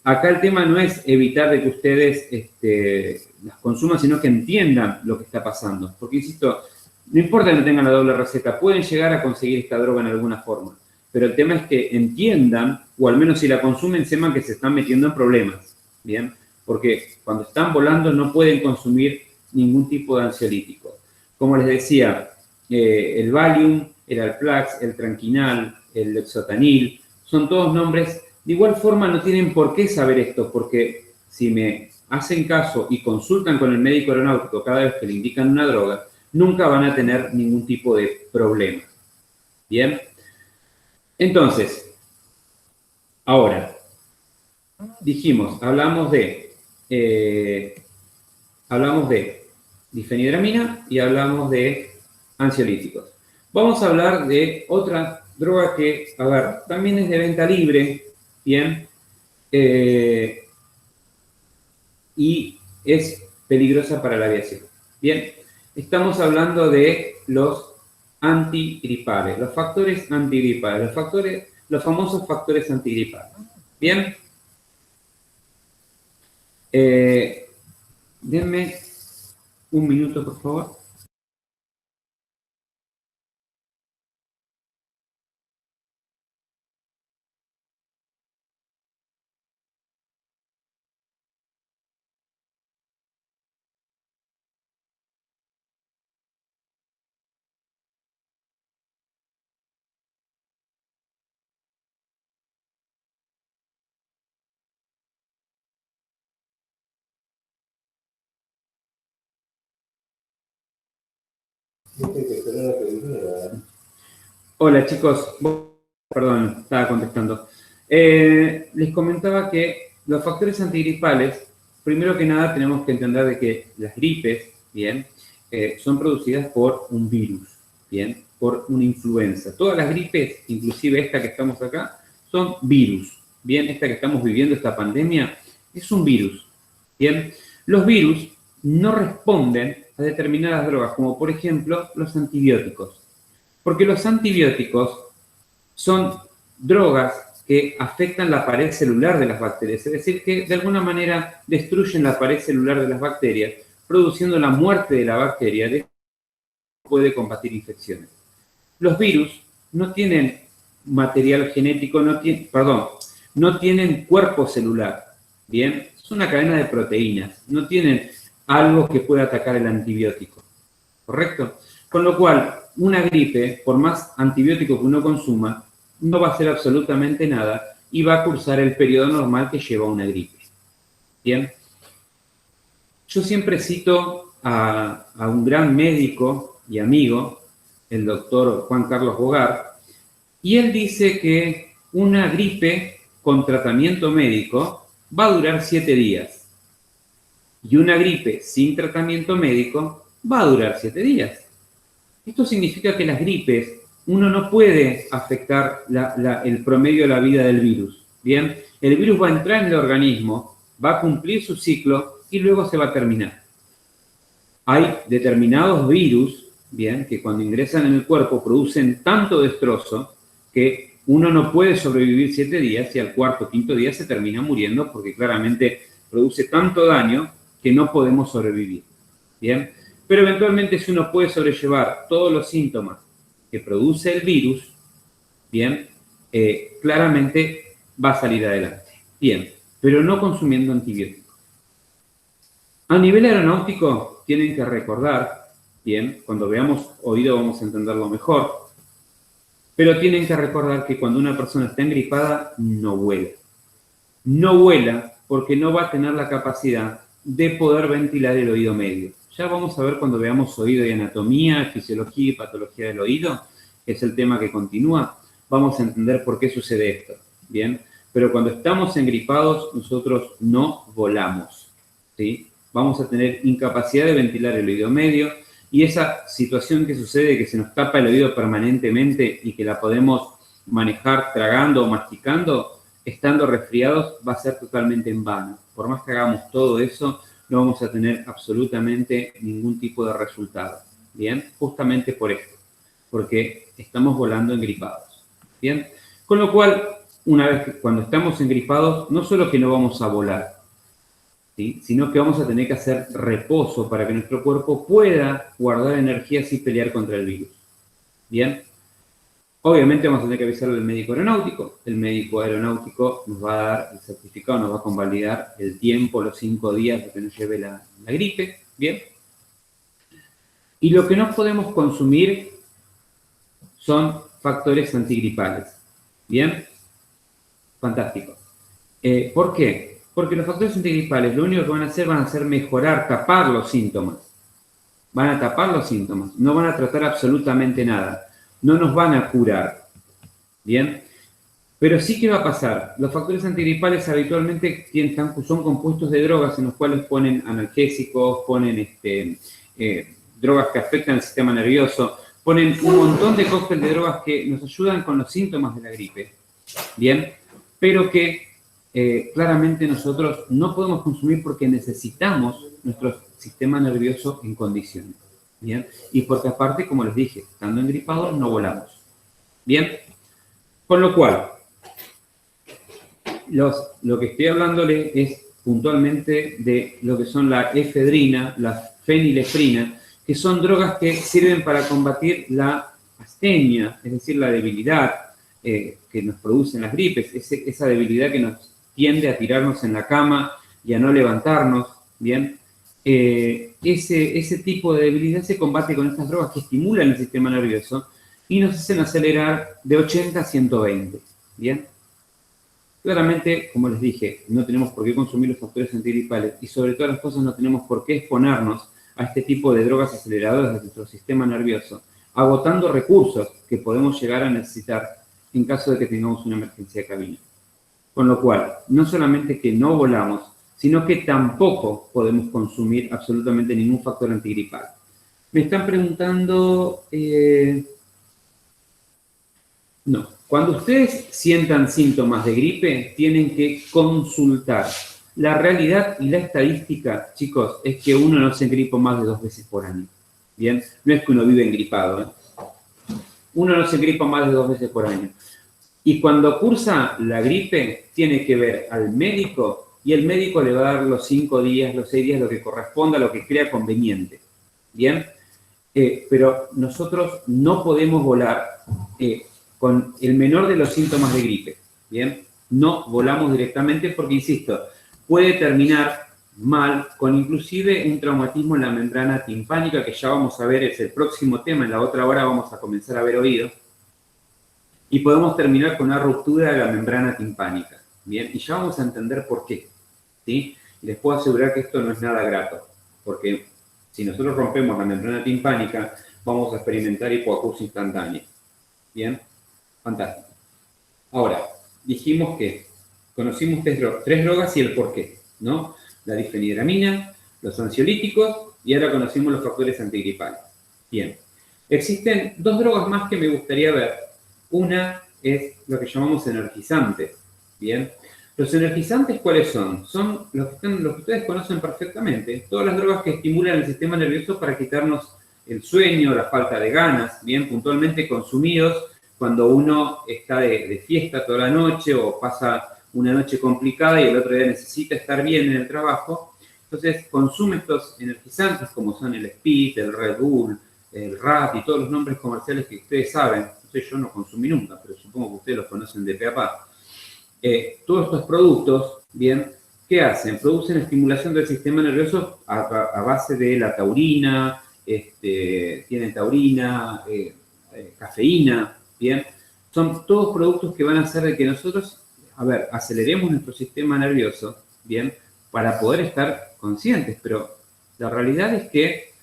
Speaker 1: acá el tema no es evitar de que ustedes las consuman, sino que entiendan lo que está pasando. Porque, insisto, no importa que no tengan la doble receta, pueden llegar a conseguir esta droga en alguna forma. Pero el tema es que entiendan, o al menos si la consumen, sepan que se están metiendo en problemas. ¿Bien? Porque cuando están volando no pueden consumir ningún tipo de ansiolítico. Como les decía, el Valium, el Alplax, el Tranquinal, el Lexotanil, son todos nombres. De igual forma no tienen por qué saber esto, porque si me hacen caso y consultan con el médico aeronáutico cada vez que le indican una droga, nunca van a tener ningún tipo de problema. ¿Bien? Entonces, ahora, dijimos, hablamos de difenidramina y hablamos de ansiolíticos. Vamos a hablar de otra droga que, a ver, también es de venta libre, ¿bien? Y es peligrosa para la aviación. Bien, estamos hablando de los antigripales, los factores antigripales, los famosos factores antigripales. Bien, denme un minuto, por favor. Hola chicos, perdón, estaba contestando. Les comentaba que los factores antigripales, primero que nada tenemos que entender de que las gripes, bien, son producidas por un virus, bien, por una influenza. Todas las gripes, inclusive esta que estamos acá, son virus, bien, esta que estamos viviendo, esta pandemia, es un virus, bien. Los virus no responden a determinadas drogas, como por ejemplo los antibióticos. Porque los antibióticos son drogas que afectan la pared celular de las bacterias, es decir, que de alguna manera destruyen la pared celular de las bacterias, produciendo la muerte de la bacteria. puede combatir infecciones. Los virus no tienen material genético, no tienen cuerpo celular, ¿bien? Es una cadena de proteínas, no tienen algo que pueda atacar el antibiótico, ¿correcto? Con lo cual, una gripe, por más antibiótico que uno consuma, no va a hacer absolutamente nada y va a cursar el periodo normal que lleva una gripe, ¿bien? Yo siempre cito a un gran médico y amigo, el doctor Juan Carlos Bogart, y él dice que una gripe con tratamiento médico va a durar 7 días. Y una gripe sin tratamiento médico va a durar 7 días. Esto significa que las gripes, uno no puede afectar el promedio de la vida del virus. Bien, el virus va a entrar en el organismo, va a cumplir su ciclo y luego se va a terminar. Hay determinados virus, bien, que cuando ingresan en el cuerpo producen tanto destrozo que uno no puede sobrevivir 7 días y al cuarto o quinto día se termina muriendo porque claramente produce tanto daño que no podemos sobrevivir. Bien, pero eventualmente si uno puede sobrellevar todos los síntomas que produce el virus, bien, claramente va a salir adelante. Bien, pero no consumiendo antibióticos. A nivel aeronáutico, tienen que recordar, bien, cuando veamos oído vamos a entenderlo mejor, pero tienen que recordar que cuando una persona está engripada, no vuela. No vuela porque no va a tener la capacidad de poder ventilar el oído medio. Ya vamos a ver cuando veamos oído y anatomía, fisiología y patología del oído, que es el tema que continúa, vamos a entender por qué sucede esto, ¿bien? Pero cuando estamos engripados, nosotros no volamos, ¿sí? Vamos a tener incapacidad de ventilar el oído medio y esa situación que sucede, que se nos tapa el oído permanentemente y que la podemos manejar tragando o masticando, estando resfriados, va a ser totalmente en vano. Por más que hagamos todo eso, no vamos a tener absolutamente ningún tipo de resultado, ¿bien? Justamente por esto, porque estamos volando engripados, ¿bien? Con lo cual, una vez que cuando estamos engripados, no solo que no vamos a volar, ¿sí?, sino que vamos a tener que hacer reposo para que nuestro cuerpo pueda guardar energías y pelear contra el virus, ¿bien? Obviamente vamos a tener que avisarle al médico aeronáutico. El médico aeronáutico nos va a dar el certificado, nos va a convalidar el tiempo, los 5 días de que nos lleve la gripe, ¿bien? Y lo que no podemos consumir son factores antigripales, ¿bien? Fantástico. ¿Por qué? Porque los factores antigripales lo único que van a hacer mejorar, tapar los síntomas. Van a tapar los síntomas, no van a tratar absolutamente nada. No nos van a curar, ¿bien? Pero sí que va a pasar. Los factores antigripales habitualmente son compuestos de drogas en los cuales ponen analgésicos, ponen drogas que afectan el sistema nervioso, ponen un montón de cóctel de drogas que nos ayudan con los síntomas de la gripe, ¿bien? Pero que claramente nosotros no podemos consumir porque necesitamos nuestro sistema nervioso en condiciones. ¿Bien? Y porque aparte, como les dije, estando engripados no volamos. ¿Bien? Con lo cual, lo que estoy hablándole es puntualmente de lo que son la efedrina, la fenilefrina, que son drogas que sirven para combatir la astenia, es decir, la debilidad que nos producen las gripes, esa debilidad que nos tiende a tirarnos en la cama y a no levantarnos, ¿bien? Ese tipo de debilidad se combate con estas drogas que estimulan el sistema nervioso y nos hacen acelerar de 80 a 120, ¿bien? Claramente, como les dije, no tenemos por qué consumir los factores antigripales y sobre todas las cosas no tenemos por qué exponernos a este tipo de drogas aceleradoras de nuestro sistema nervioso, agotando recursos que podemos llegar a necesitar en caso de que tengamos una emergencia de cabina. Con lo cual, no solamente que no volamos, sino que tampoco podemos consumir absolutamente ningún factor antigripal. Me están preguntando... no. Cuando ustedes sientan síntomas de gripe, tienen que consultar. La realidad y la estadística, chicos, es que uno no se engripa más de 2 veces por año. ¿Bien? No es que uno vive engripado, ¿eh? Uno no se engripa más de 2 veces por año. Y cuando cursa la gripe, tiene que ver al médico y el médico le va a dar los 5 días, los 6 días, lo que corresponda, lo que crea conveniente. ¿Bien? pero nosotros no podemos volar con el menor de los síntomas de gripe, ¿bien? No volamos directamente porque, insisto, puede terminar mal con inclusive un traumatismo en la membrana timpánica, que ya vamos a ver, es el próximo tema, en la otra hora vamos a comenzar a ver oído, y podemos terminar con una ruptura de la membrana timpánica, ¿bien? Y ya vamos a entender por qué, ¿sí? Y les puedo asegurar que esto no es nada grato, porque si nosotros rompemos la membrana timpánica, vamos a experimentar hipoacusia instantánea. ¿Bien? Fantástico. Ahora, dijimos que conocimos tres drogas y el porqué, ¿no? La difenhidramina, los ansiolíticos y ahora conocimos los factores antigripales. Bien. Existen dos drogas más que me gustaría ver. Una es lo que llamamos energizantes. Bien. ¿Los energizantes cuáles son? Son los que ustedes conocen perfectamente. Todas las drogas que estimulan el sistema nervioso para quitarnos el sueño, la falta de ganas, bien puntualmente consumidos cuando uno está de fiesta toda la noche o pasa una noche complicada y el otro día necesita estar bien en el trabajo. Entonces consume estos energizantes como son el Speed, el Red Bull, el RAP y todos los nombres comerciales que ustedes saben. Entonces yo no consumí nunca, pero supongo que ustedes los conocen de pe a pa. Todos estos productos, bien, ¿qué hacen? Producen estimulación del sistema nervioso a base de la taurina, tienen taurina, cafeína, bien. Son todos productos que van a hacer de que nosotros, aceleremos nuestro sistema nervioso, bien, para poder estar conscientes, pero la realidad es que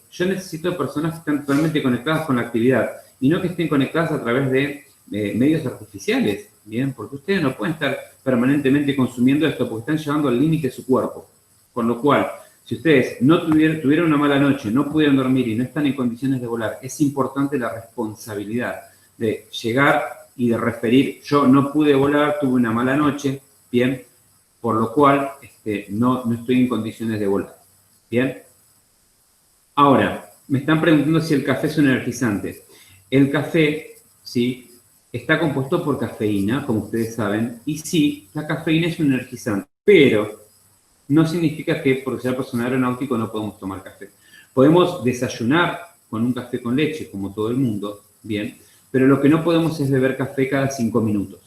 Speaker 1: yo necesito personas que están totalmente conectadas con la actividad y no que estén conectadas a través de medios artificiales, ¿bien? Porque ustedes no pueden estar permanentemente consumiendo esto porque están llevando al límite su cuerpo. Con lo cual, si ustedes no tuvieron una mala noche, no pudieron dormir y no están en condiciones de volar, es importante la responsabilidad de llegar y de referir, yo no pude volar, tuve una mala noche, ¿bien? Por lo cual no estoy en condiciones de volar, ¿bien? Ahora, me están preguntando si el café es un energizante. El café, ¿sí?, está compuesto por cafeína, como ustedes saben, y sí, la cafeína es un energizante, pero no significa que por ser personal aeronáutico no podemos tomar café. Podemos desayunar con un café con leche, como todo el mundo, bien, pero lo que no podemos es beber café cada 5 minutos,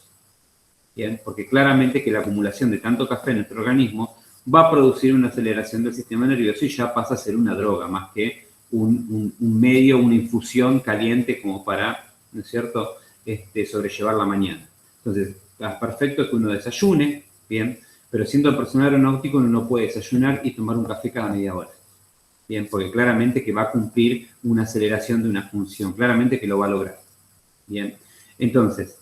Speaker 1: bien, porque claramente que la acumulación de tanto café en nuestro organismo va a producir una aceleración del sistema nervioso y ya pasa a ser una droga, más que un medio, una infusión caliente como para, ¿no es cierto?, sobrellevar la mañana. Entonces, es perfecto que uno desayune, bien, pero siendo personal aeronáutico uno no puede desayunar y tomar un café cada media hora, bien, porque claramente que va a cumplir una aceleración de una función, claramente que lo va a lograr, bien. Entonces,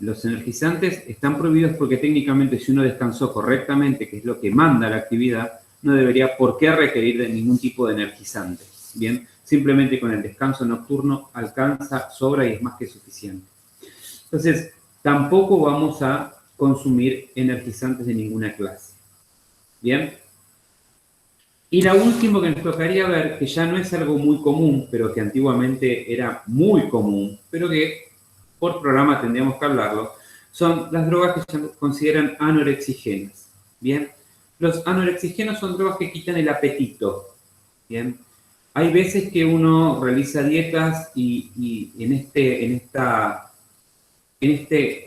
Speaker 1: los energizantes están prohibidos porque técnicamente si uno descansó correctamente, que es lo que manda la actividad, no debería por qué requerir de ningún tipo de energizante, bien. Simplemente con el descanso nocturno alcanza, sobra y es más que suficiente. Entonces, tampoco vamos a consumir energizantes de ninguna clase. ¿Bien? Y la última que nos tocaría ver, que ya no es algo muy común, pero que antiguamente era muy común, pero que por programa tendríamos que hablarlo, son las drogas que se consideran anorexígenas. ¿Bien? Los anorexígenos son drogas que quitan el apetito. ¿Bien? Hay veces que uno realiza dietas y en esta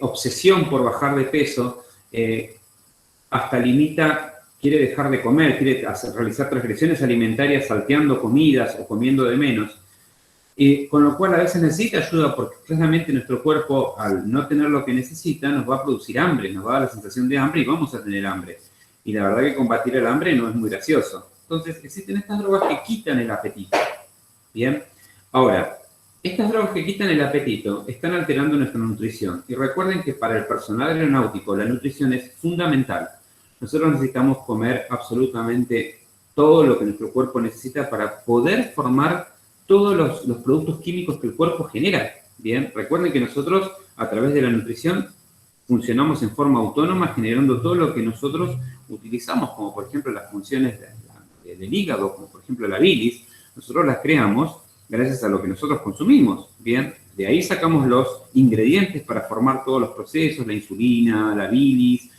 Speaker 1: obsesión por bajar de peso, hasta quiere dejar de comer, quiere realizar transgresiones alimentarias salteando comidas o comiendo de menos, con lo cual a veces necesita ayuda porque claramente nuestro cuerpo, al no tener lo que necesita, nos va a producir hambre, nos va a dar la sensación de hambre y vamos a tener hambre. Y la verdad que combatir el hambre no es muy gracioso. Entonces, existen estas drogas que quitan el apetito. Bien. Ahora, estas drogas que quitan el apetito están alterando nuestra nutrición. Y recuerden que para el personal aeronáutico la nutrición es fundamental. Nosotros necesitamos comer absolutamente todo lo que nuestro cuerpo necesita para poder formar todos los productos químicos que el cuerpo genera. Bien. Recuerden que nosotros, a través de la nutrición, funcionamos en forma autónoma generando todo lo que nosotros utilizamos, como por ejemplo las funciones del hígado, como por ejemplo la bilis, nosotros las creamos gracias a lo que nosotros consumimos, ¿bien? De ahí sacamos los ingredientes para formar todos los procesos, la insulina, la bilis,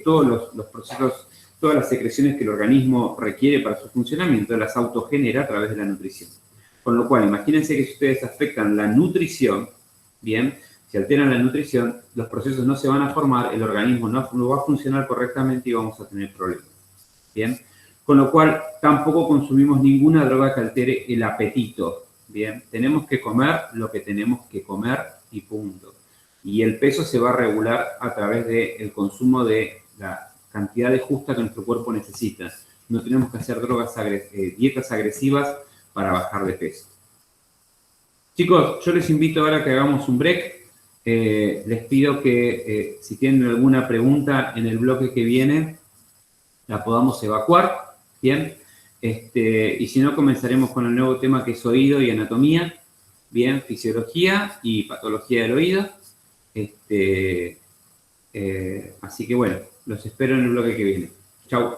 Speaker 1: todos los procesos, todas las secreciones que el organismo requiere para su funcionamiento, las autogenera a través de la nutrición. Con lo cual, imagínense que si ustedes afectan la nutrición, bien, si alteran la nutrición, los procesos no se van a formar, el organismo no va a funcionar correctamente y vamos a tener problemas. Bien, con lo cual tampoco consumimos ninguna droga que altere el apetito. Bien, tenemos que comer lo que tenemos que comer y punto. Y el peso se va a regular a través del consumo de la cantidad de justa que nuestro cuerpo necesita. No tenemos que hacer dietas agresivas para bajar de peso. Chicos, yo les invito ahora a que hagamos un break. Les pido que si tienen alguna pregunta en el bloque que viene, la podamos evacuar, ¿bien? Y si no, comenzaremos con el nuevo tema que es oído y anatomía, ¿bien? Fisiología y patología del oído. Así que bueno, los espero en el bloque que viene. Chau.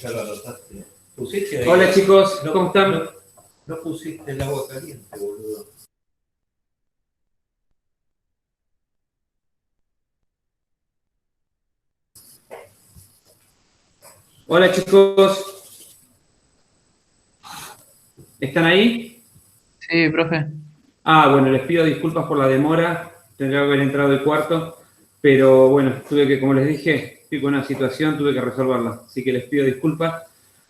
Speaker 4: Ya lo anotaste. ¿Pusiste ahí?
Speaker 1: Hola chicos,
Speaker 4: No,
Speaker 1: ¿cómo están?
Speaker 4: no pusiste el agua caliente, boludo.
Speaker 1: Hola chicos, ¿están ahí?
Speaker 3: Sí, profe.
Speaker 1: Ah, bueno, les pido disculpas por la demora, tendría que haber entrado el cuarto, pero bueno, tuve que, como les dije, estoy con una situación, tuve que resolverla, así que les pido disculpas,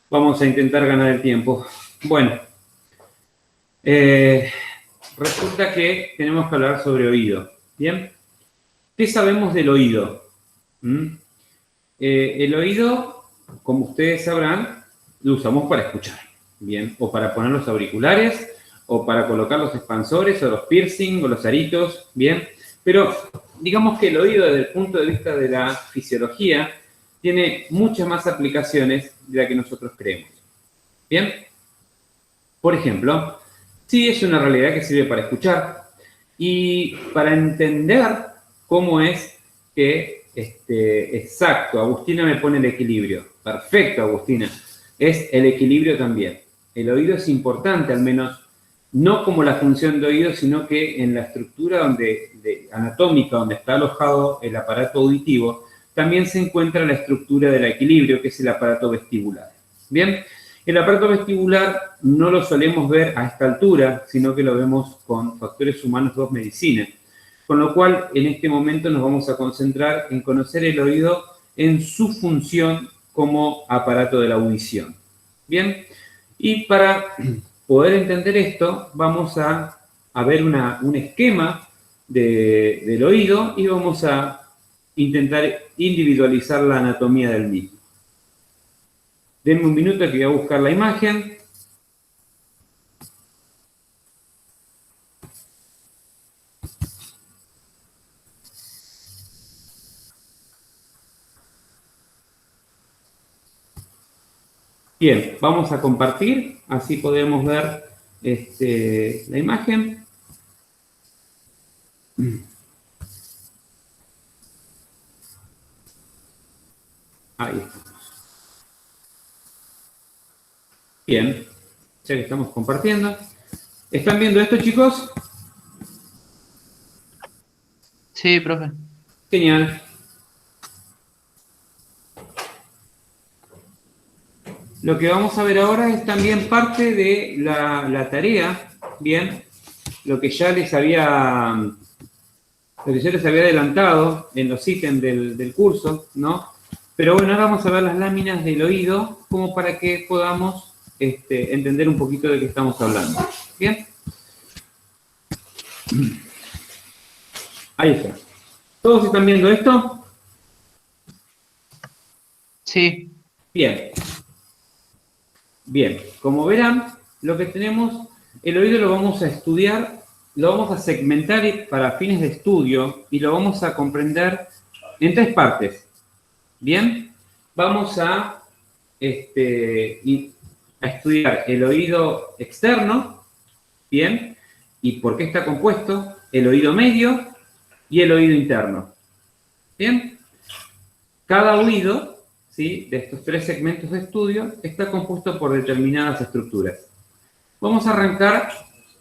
Speaker 1: vamos a intentar ganar el tiempo. Bueno, resulta que tenemos que hablar sobre oído, ¿bien? ¿Qué sabemos del oído? ¿Mm? El oído, como ustedes sabrán, lo usamos para escuchar, ¿bien? O para poner los auriculares, o para colocar los expansores, o los piercing, o los aritos, ¿bien? Pero digamos que el oído, desde el punto de vista de la fisiología, tiene muchas más aplicaciones de las que nosotros creemos, ¿bien? Por ejemplo, sí es una realidad que sirve para escuchar y para entender cómo es que, exacto, Agustina me pone el equilibrio. Perfecto, Agustina. Es el equilibrio también. El oído es importante, al menos, no como la función de oído, sino que en la estructura anatómica donde está alojado el aparato auditivo, también se encuentra la estructura del equilibrio, que es el aparato vestibular. Bien, el aparato vestibular no lo solemos ver a esta altura, sino que lo vemos con Factores Humanos 2 Medicina. Con lo cual, en este momento nos vamos a concentrar en conocer el oído en su función como aparato de la audición. Bien, y para poder entender esto, vamos a ver un esquema del oído y vamos a intentar individualizar la anatomía del mismo. Denme un minuto que voy a buscar la imagen. Bien, vamos a compartir, así podemos ver la imagen. Ahí estamos. Bien, ya que estamos compartiendo. ¿Están viendo esto, chicos?
Speaker 3: Sí, profe.
Speaker 1: Genial. Lo que vamos a ver ahora es también parte de la tarea, bien, lo que ya les había adelantado en los ítems del curso, ¿no? Pero bueno, ahora vamos a ver las láminas del oído como para que podamos entender un poquito de qué estamos hablando. ¿Bien? Ahí está. ¿Todos están viendo esto?
Speaker 3: Sí.
Speaker 1: Bien. Bien, como verán, lo que tenemos, el oído lo vamos a estudiar, lo vamos a segmentar para fines de estudio y lo vamos a comprender en tres partes. Bien, vamos a estudiar el oído externo, bien, y por qué está compuesto, el oído medio y el oído interno. Bien, cada oído, ¿sí?, de estos tres segmentos de estudio está compuesto por determinadas estructuras. Vamos a arrancar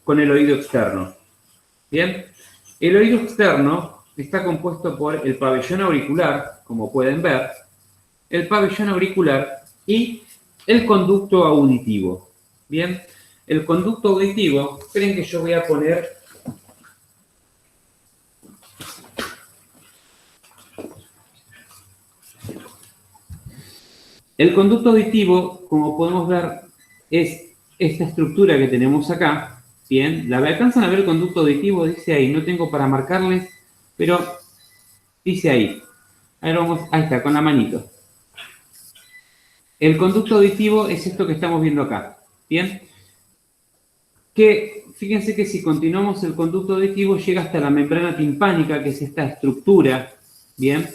Speaker 1: con el oído externo. Bien, el oído externo está compuesto por el pabellón auricular, como pueden ver, el pabellón auricular y el conducto auditivo. Bien, el conducto auditivo, esperen que yo voy a poner el conducto auditivo, como podemos ver, es esta estructura que tenemos acá. Bien, ¿la alcanzan a ver el conducto auditivo? Dice ahí, no tengo para marcarles, pero dice ahí. A ver, vamos, ahí está, con la manito. El conducto auditivo es esto que estamos viendo acá. Bien, que fíjense que si continuamos el conducto auditivo llega hasta la membrana timpánica, que es esta estructura. Bien,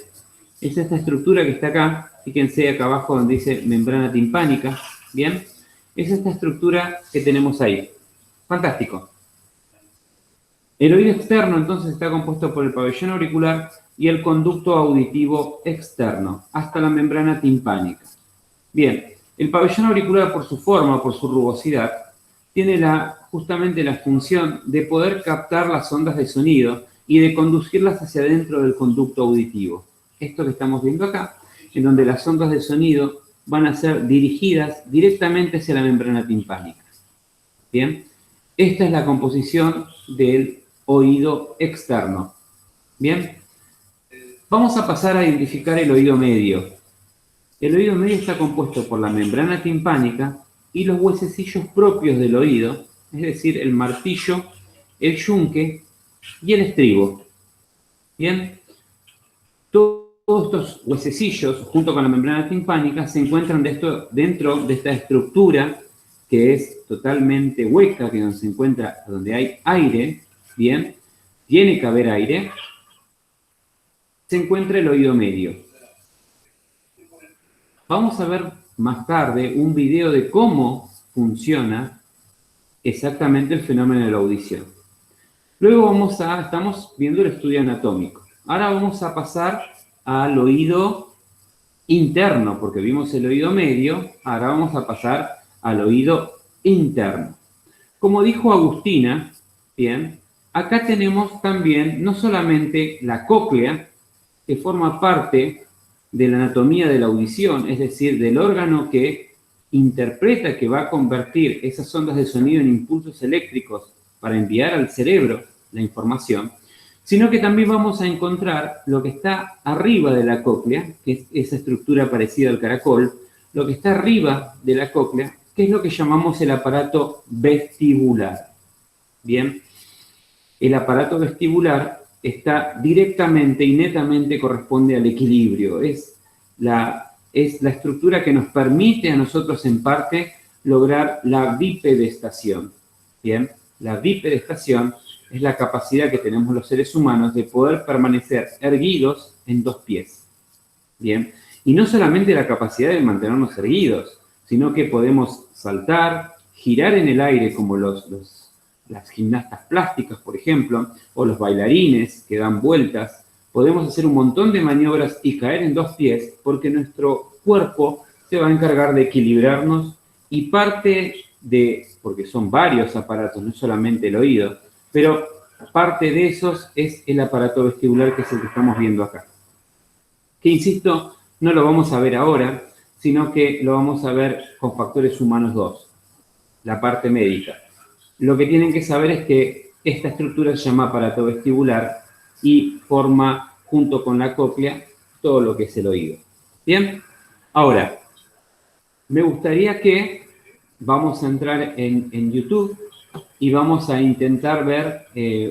Speaker 1: es esta estructura que está acá. Fíjense acá abajo donde dice membrana timpánica. Bien, es esta estructura que tenemos ahí. Fantástico. El oído externo entonces está compuesto por el pabellón auricular y el conducto auditivo externo, hasta la membrana timpánica. Bien, el pabellón auricular, por su forma, por su rugosidad, tiene justamente la función de poder captar las ondas de sonido y de conducirlas hacia adentro del conducto auditivo. Esto que estamos viendo acá, en donde las ondas de sonido van a ser dirigidas directamente hacia la membrana timpánica. Bien, esta es la composición del oído externo. Bien, vamos a pasar a identificar el oído medio. El oído medio está compuesto por la membrana timpánica y los huesecillos propios del oído, es decir, el martillo, el yunque y el estribo. Bien, todos estos huesecillos, junto con la membrana timpánica, se encuentran dentro de esta estructura que es totalmente hueca, que donde se encuentra, donde hay aire, bien, tiene que haber aire, se encuentra el oído medio. Vamos a ver más tarde un video de cómo funciona exactamente el fenómeno de la audición. Luego estamos viendo el estudio anatómico. Ahora vamos a pasar al oído interno, porque vimos el oído medio, ahora vamos a pasar al oído interno. Como dijo Agustina, bien, acá tenemos también no solamente la cóclea, que forma parte de la anatomía de la audición, es decir, del órgano que interpreta, que va a convertir esas ondas de sonido en impulsos eléctricos para enviar al cerebro la información, sino que también vamos a encontrar lo que está arriba de la cóclea, que es esa estructura parecida al caracol, lo que está arriba de la cóclea, que es lo que llamamos el aparato vestibular. Bien, el aparato vestibular está directamente y netamente corresponde al equilibrio. Es la estructura que nos permite a nosotros, en parte, lograr la bipedestación. Bien, la bipedestación es la capacidad que tenemos los seres humanos de poder permanecer erguidos en dos pies. Bien, y no solamente la capacidad de mantenernos erguidos, sino que podemos saltar, girar en el aire como las gimnastas plásticas, por ejemplo, o los bailarines que dan vueltas. Podemos hacer un montón de maniobras y caer en dos pies porque nuestro cuerpo se va a encargar de equilibrarnos y porque son varios aparatos, no solamente el oído, pero parte de esos es el aparato vestibular, que es el que estamos viendo acá. Que, insisto, no lo vamos a ver ahora, sino que lo vamos a ver con Factores Humanos 2, la parte médica. Lo que tienen que saber es que esta estructura se llama aparato vestibular y forma, junto con la cóclea, todo lo que es el oído. Bien, ahora, me gustaría que vamos a entrar en YouTube y vamos a intentar ver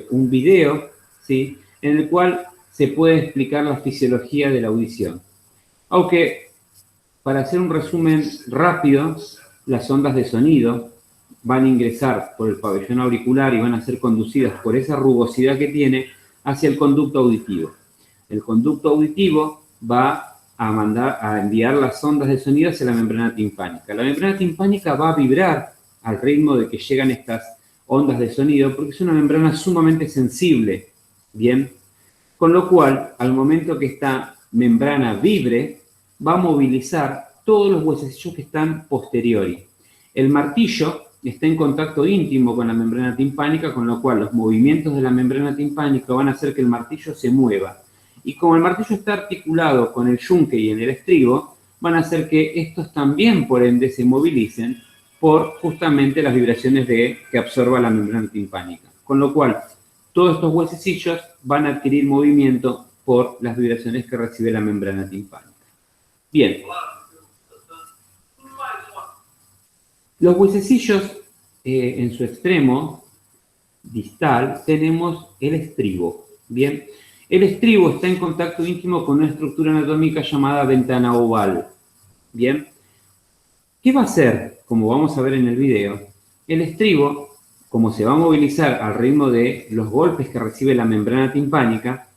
Speaker 1: un video, ¿sí?, en el cual se puede explicar la fisiología de la audición. Aunque, para hacer un resumen rápido, las ondas de sonido van a ingresar por el pabellón auricular y van a ser conducidas por esa rugosidad que tiene hacia el conducto auditivo. El conducto auditivo va a enviar las ondas de sonido hacia la membrana timpánica. La membrana timpánica va a vibrar al ritmo de que llegan estas ondas de sonido porque es una membrana sumamente sensible, ¿bien? Con lo cual, al momento que esta membrana vibre, va a movilizar todos los huesecillos que están posteriori. El martillo está en contacto íntimo con la membrana timpánica, con lo cual los movimientos de la membrana timpánica van a hacer que el martillo se mueva. Y como el martillo está articulado con el yunque y en el estribo, van a hacer que estos también, por ende, se movilicen por justamente las vibraciones que absorba la membrana timpánica. Con lo cual, todos estos huesecillos van a adquirir movimiento por las vibraciones que recibe la membrana timpánica. Bien. Los huesecillos, en su extremo distal, tenemos el estribo. Bien. El estribo está en contacto íntimo con una estructura anatómica llamada ventana oval. Bien. ¿Qué va a hacer? Como vamos a ver en el video, el estribo, como se va a movilizar al ritmo de los golpes que recibe la membrana timpánica,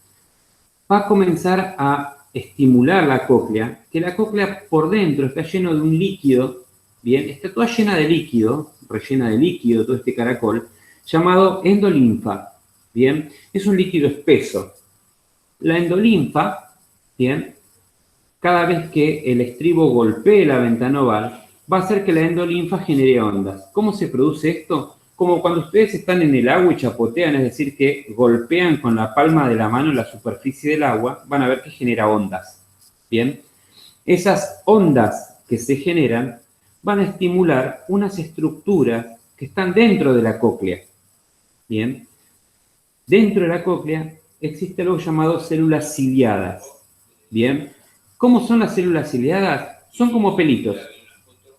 Speaker 1: va a comenzar a estimular la cóclea, que la cóclea por dentro está lleno de un líquido, bien, está toda llena de líquido, rellena de líquido todo este caracol, llamado endolinfa, bien, es un líquido espeso. La endolinfa, bien, cada vez que el estribo golpee la ventana oval, va a hacer que la endolinfa genere ondas. ¿Cómo se produce esto? Como cuando ustedes están en el agua y chapotean, es decir, que golpean con la palma de la mano la superficie del agua, van a ver que genera ondas. Bien, esas ondas que se generan van a estimular unas estructuras que están dentro de la cóclea. Bien, dentro de la cóclea existe algo llamado células ciliadas. Bien, ¿cómo son las células ciliadas? Son como pelitos,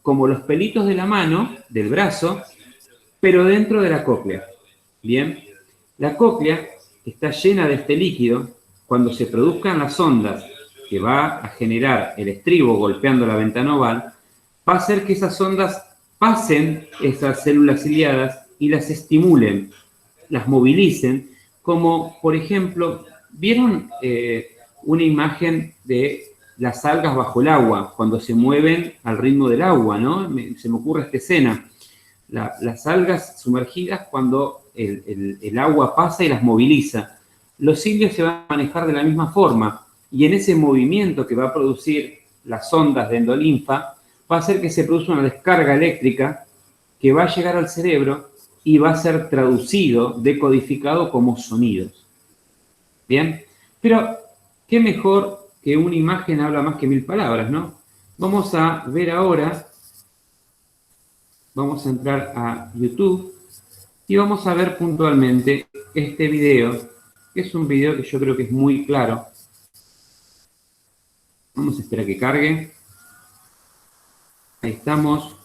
Speaker 1: como los pelitos de la mano, del brazo, pero dentro de la cóclea. Bien, la cóclea está llena de este líquido. Cuando se produzcan las ondas que va a generar el estribo golpeando la ventana oval, va a hacer que esas ondas pasen esas células ciliadas y las estimulen, las movilicen, como por ejemplo, ¿vieron una imagen de las algas bajo el agua, cuando se mueven al ritmo del agua, ¿no? Se me ocurre esta escena. Las algas sumergidas cuando el agua pasa y las moviliza. Los cilios se van a manejar de la misma forma y en ese movimiento que va a producir las ondas de endolinfa va a hacer que se produzca una descarga eléctrica que va a llegar al cerebro y va a ser traducido, decodificado como sonidos. ¿Bien? Pero, ¿qué mejor que una imagen habla más que 1000 palabras, ¿no? Vamos a ver ahora, vamos a entrar a YouTube y vamos a ver puntualmente este video, que es un video que yo creo que es muy claro. Vamos a esperar que cargue. Ahí estamos.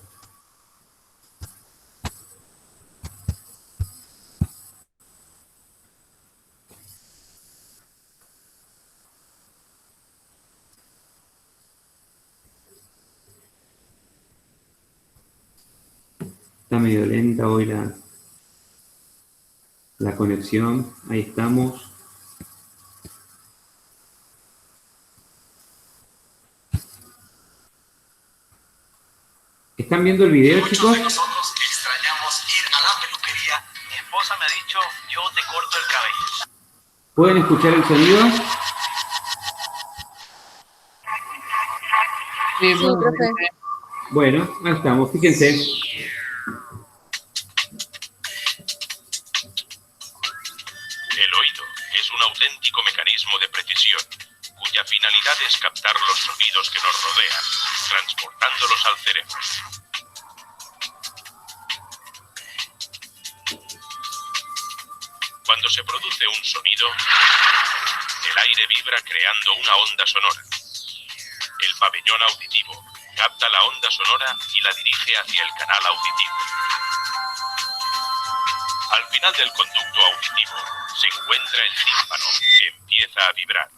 Speaker 1: Está medio lenta hoy la conexión. Ahí estamos. ¿Están viendo el video,
Speaker 5: Muchos
Speaker 1: chicos?
Speaker 5: de nosotros extrañamos ir a la peluquería. Mi esposa me ha dicho, yo te corto el cabello.
Speaker 1: ¿Pueden escuchar el sonido?
Speaker 3: Sí,
Speaker 2: Sí, profe.
Speaker 1: Bueno, ahí estamos. Fíjense.
Speaker 6: El oído es un auténtico mecanismo de precisión, cuya finalidad es captar los sonidos que nos rodean, transportándolos al cerebro. Cuando se produce un sonido, el aire vibra creando una onda sonora. El pabellón auditivo capta la onda sonora y la dirige hacia el canal auditivo. Al final del conducto auditivo se encuentra el tímpano, que empieza a vibrar.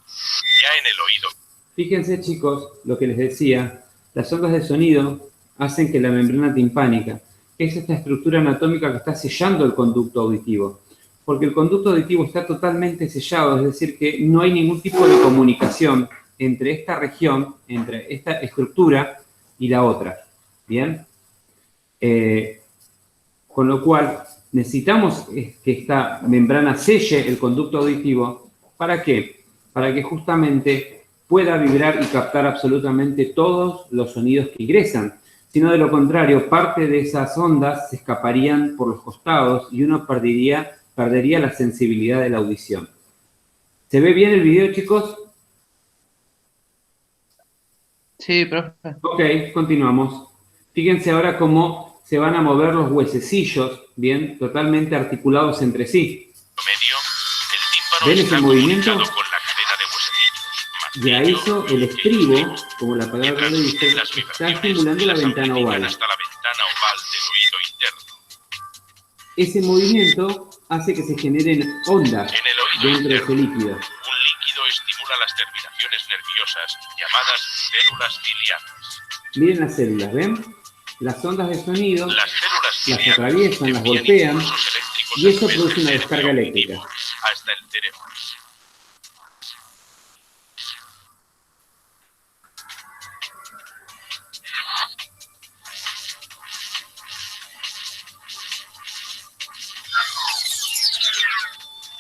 Speaker 6: Ya en el oído.
Speaker 1: Fíjense, chicos, lo que les decía. Las ondas de sonido hacen que la membrana timpánica, que es esta estructura anatómica que está sellando el conducto auditivo, porque el conducto auditivo está totalmente sellado, es decir, que no hay ningún tipo de comunicación entre esta región, entre esta estructura y la otra. ¿Bien? Con lo cual, necesitamos que esta membrana selle el conducto auditivo. ¿Para qué? Para que justamente pueda vibrar y captar absolutamente todos los sonidos que ingresan. Si no, de lo contrario, parte de esas ondas se escaparían por los costados y uno perdería la sensibilidad de la audición. ¿Se ve bien el video, chicos?
Speaker 3: Sí, profe.
Speaker 1: Ok, continuamos. Fíjense ahora cómo se van a mover los huesecillos, bien, totalmente articulados entre sí.
Speaker 6: Medio, el tímpano
Speaker 1: ¿Ven
Speaker 6: está
Speaker 1: ese movimiento?
Speaker 6: comunicado con la cadena de huesecillos.
Speaker 1: Ya hizo el estribo, como la
Speaker 6: que
Speaker 1: palabra lo
Speaker 6: transmite
Speaker 1: dice,
Speaker 6: las
Speaker 1: está
Speaker 6: vibraciones
Speaker 1: estimulando
Speaker 6: y
Speaker 1: la
Speaker 6: las
Speaker 1: ventana
Speaker 6: amplifican
Speaker 1: oval.
Speaker 6: hasta la ventana oval del oído interno.
Speaker 1: Ese movimiento hace que se generen ondas
Speaker 6: En el oído
Speaker 1: dentro de ese
Speaker 6: interno,
Speaker 1: líquido.
Speaker 6: un líquido estimula las terminaciones nerviosas llamadas células ciliadas.
Speaker 1: Miren las células, ¿ven? Las ondas de sonido
Speaker 6: Las células
Speaker 1: las
Speaker 6: ciliadas
Speaker 1: atraviesan, las
Speaker 6: envían
Speaker 1: golpean
Speaker 6: impulsos eléctricos
Speaker 1: y eso
Speaker 6: a través
Speaker 1: produce
Speaker 6: del
Speaker 1: una
Speaker 6: nervio
Speaker 1: descarga eléctrica.
Speaker 6: auditivo hasta el cerebro.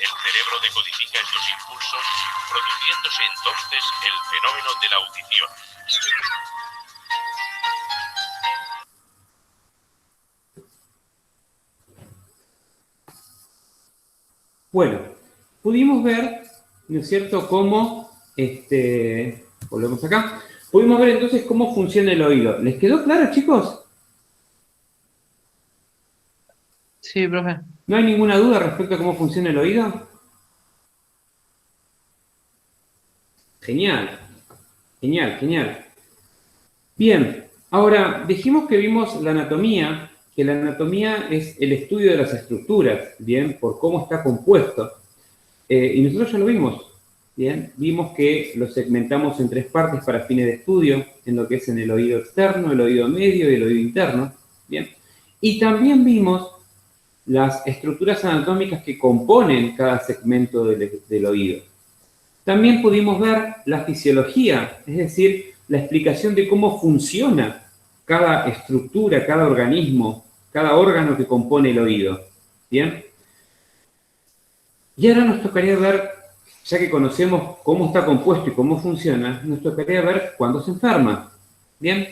Speaker 6: El cerebro decodifica estos impulsos, produciéndose entonces el fenómeno de la audición.
Speaker 1: Bueno, pudimos ver, ¿no es cierto?, cómo, volvemos acá, pudimos ver entonces cómo funciona el oído. ¿Les quedó claro, chicos?
Speaker 3: Sí, profe.
Speaker 1: ¿No hay ninguna duda respecto a cómo funciona el oído? Genial, genial, genial. Bien, ahora dijimos que vimos la anatomía, que la anatomía es el estudio de las estructuras, bien, por cómo está compuesto. Y nosotros ya lo vimos, bien, vimos que lo segmentamos en 3 partes para fines de estudio, en lo que es en el oído externo, el oído medio y el oído interno, bien. Y también vimos las estructuras anatómicas que componen cada segmento del oído. También pudimos ver la fisiología, es decir, la explicación de cómo funciona cada estructura, cada organismo, cada órgano que compone el oído. ¿Bien? Y ahora nos tocaría ver, ya que conocemos cómo está compuesto y cómo funciona, nos tocaría ver cuándo se enferma. ¿Bien?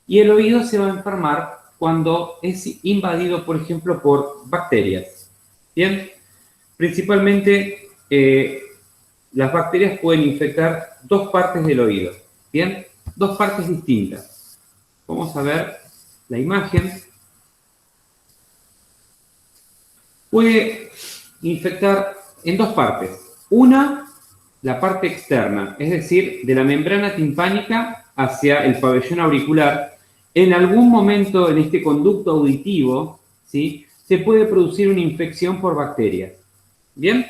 Speaker 1: Y el oído se va a enfermar cuando es invadido, por ejemplo, por bacterias. ¿Bien? Principalmente, las bacterias pueden infectar 2 partes del oído. ¿Bien? 2 partes distintas. Vamos a ver la imagen. Puede infectar en 2 partes. Una, la parte externa, es decir, de la membrana timpánica hacia el pabellón auricular. En algún momento en este conducto auditivo, ¿sí?, se puede producir una infección por bacterias. ¿Bien?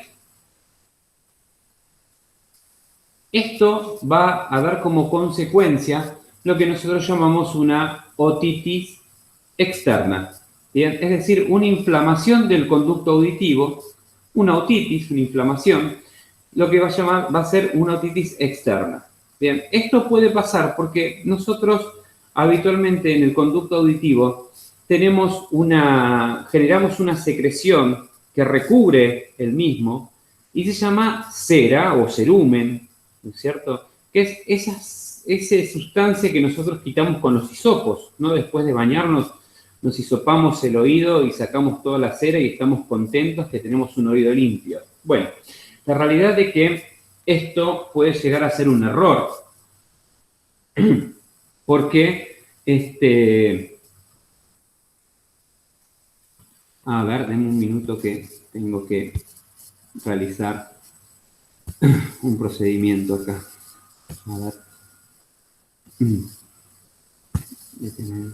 Speaker 1: Esto va a dar como consecuencia lo que nosotros llamamos una otitis externa. ¿Bien? Es decir, una inflamación del conducto auditivo, una otitis, una inflamación, lo que va a ser una otitis externa. Bien, esto puede pasar porque nosotros habitualmente en el conducto auditivo generamos una secreción que recubre el mismo y se llama cera o cerumen, ¿no es cierto? Que es esa sustancia que nosotros quitamos con los hisopos, ¿no? Después de bañarnos, nos hisopamos el oído y sacamos toda la cera y estamos contentos que tenemos un oído limpio. Bueno, la realidad es que esto puede llegar a ser un error. Porque, a ver, denme un minuto que tengo que realizar un procedimiento acá. A ver. Detener.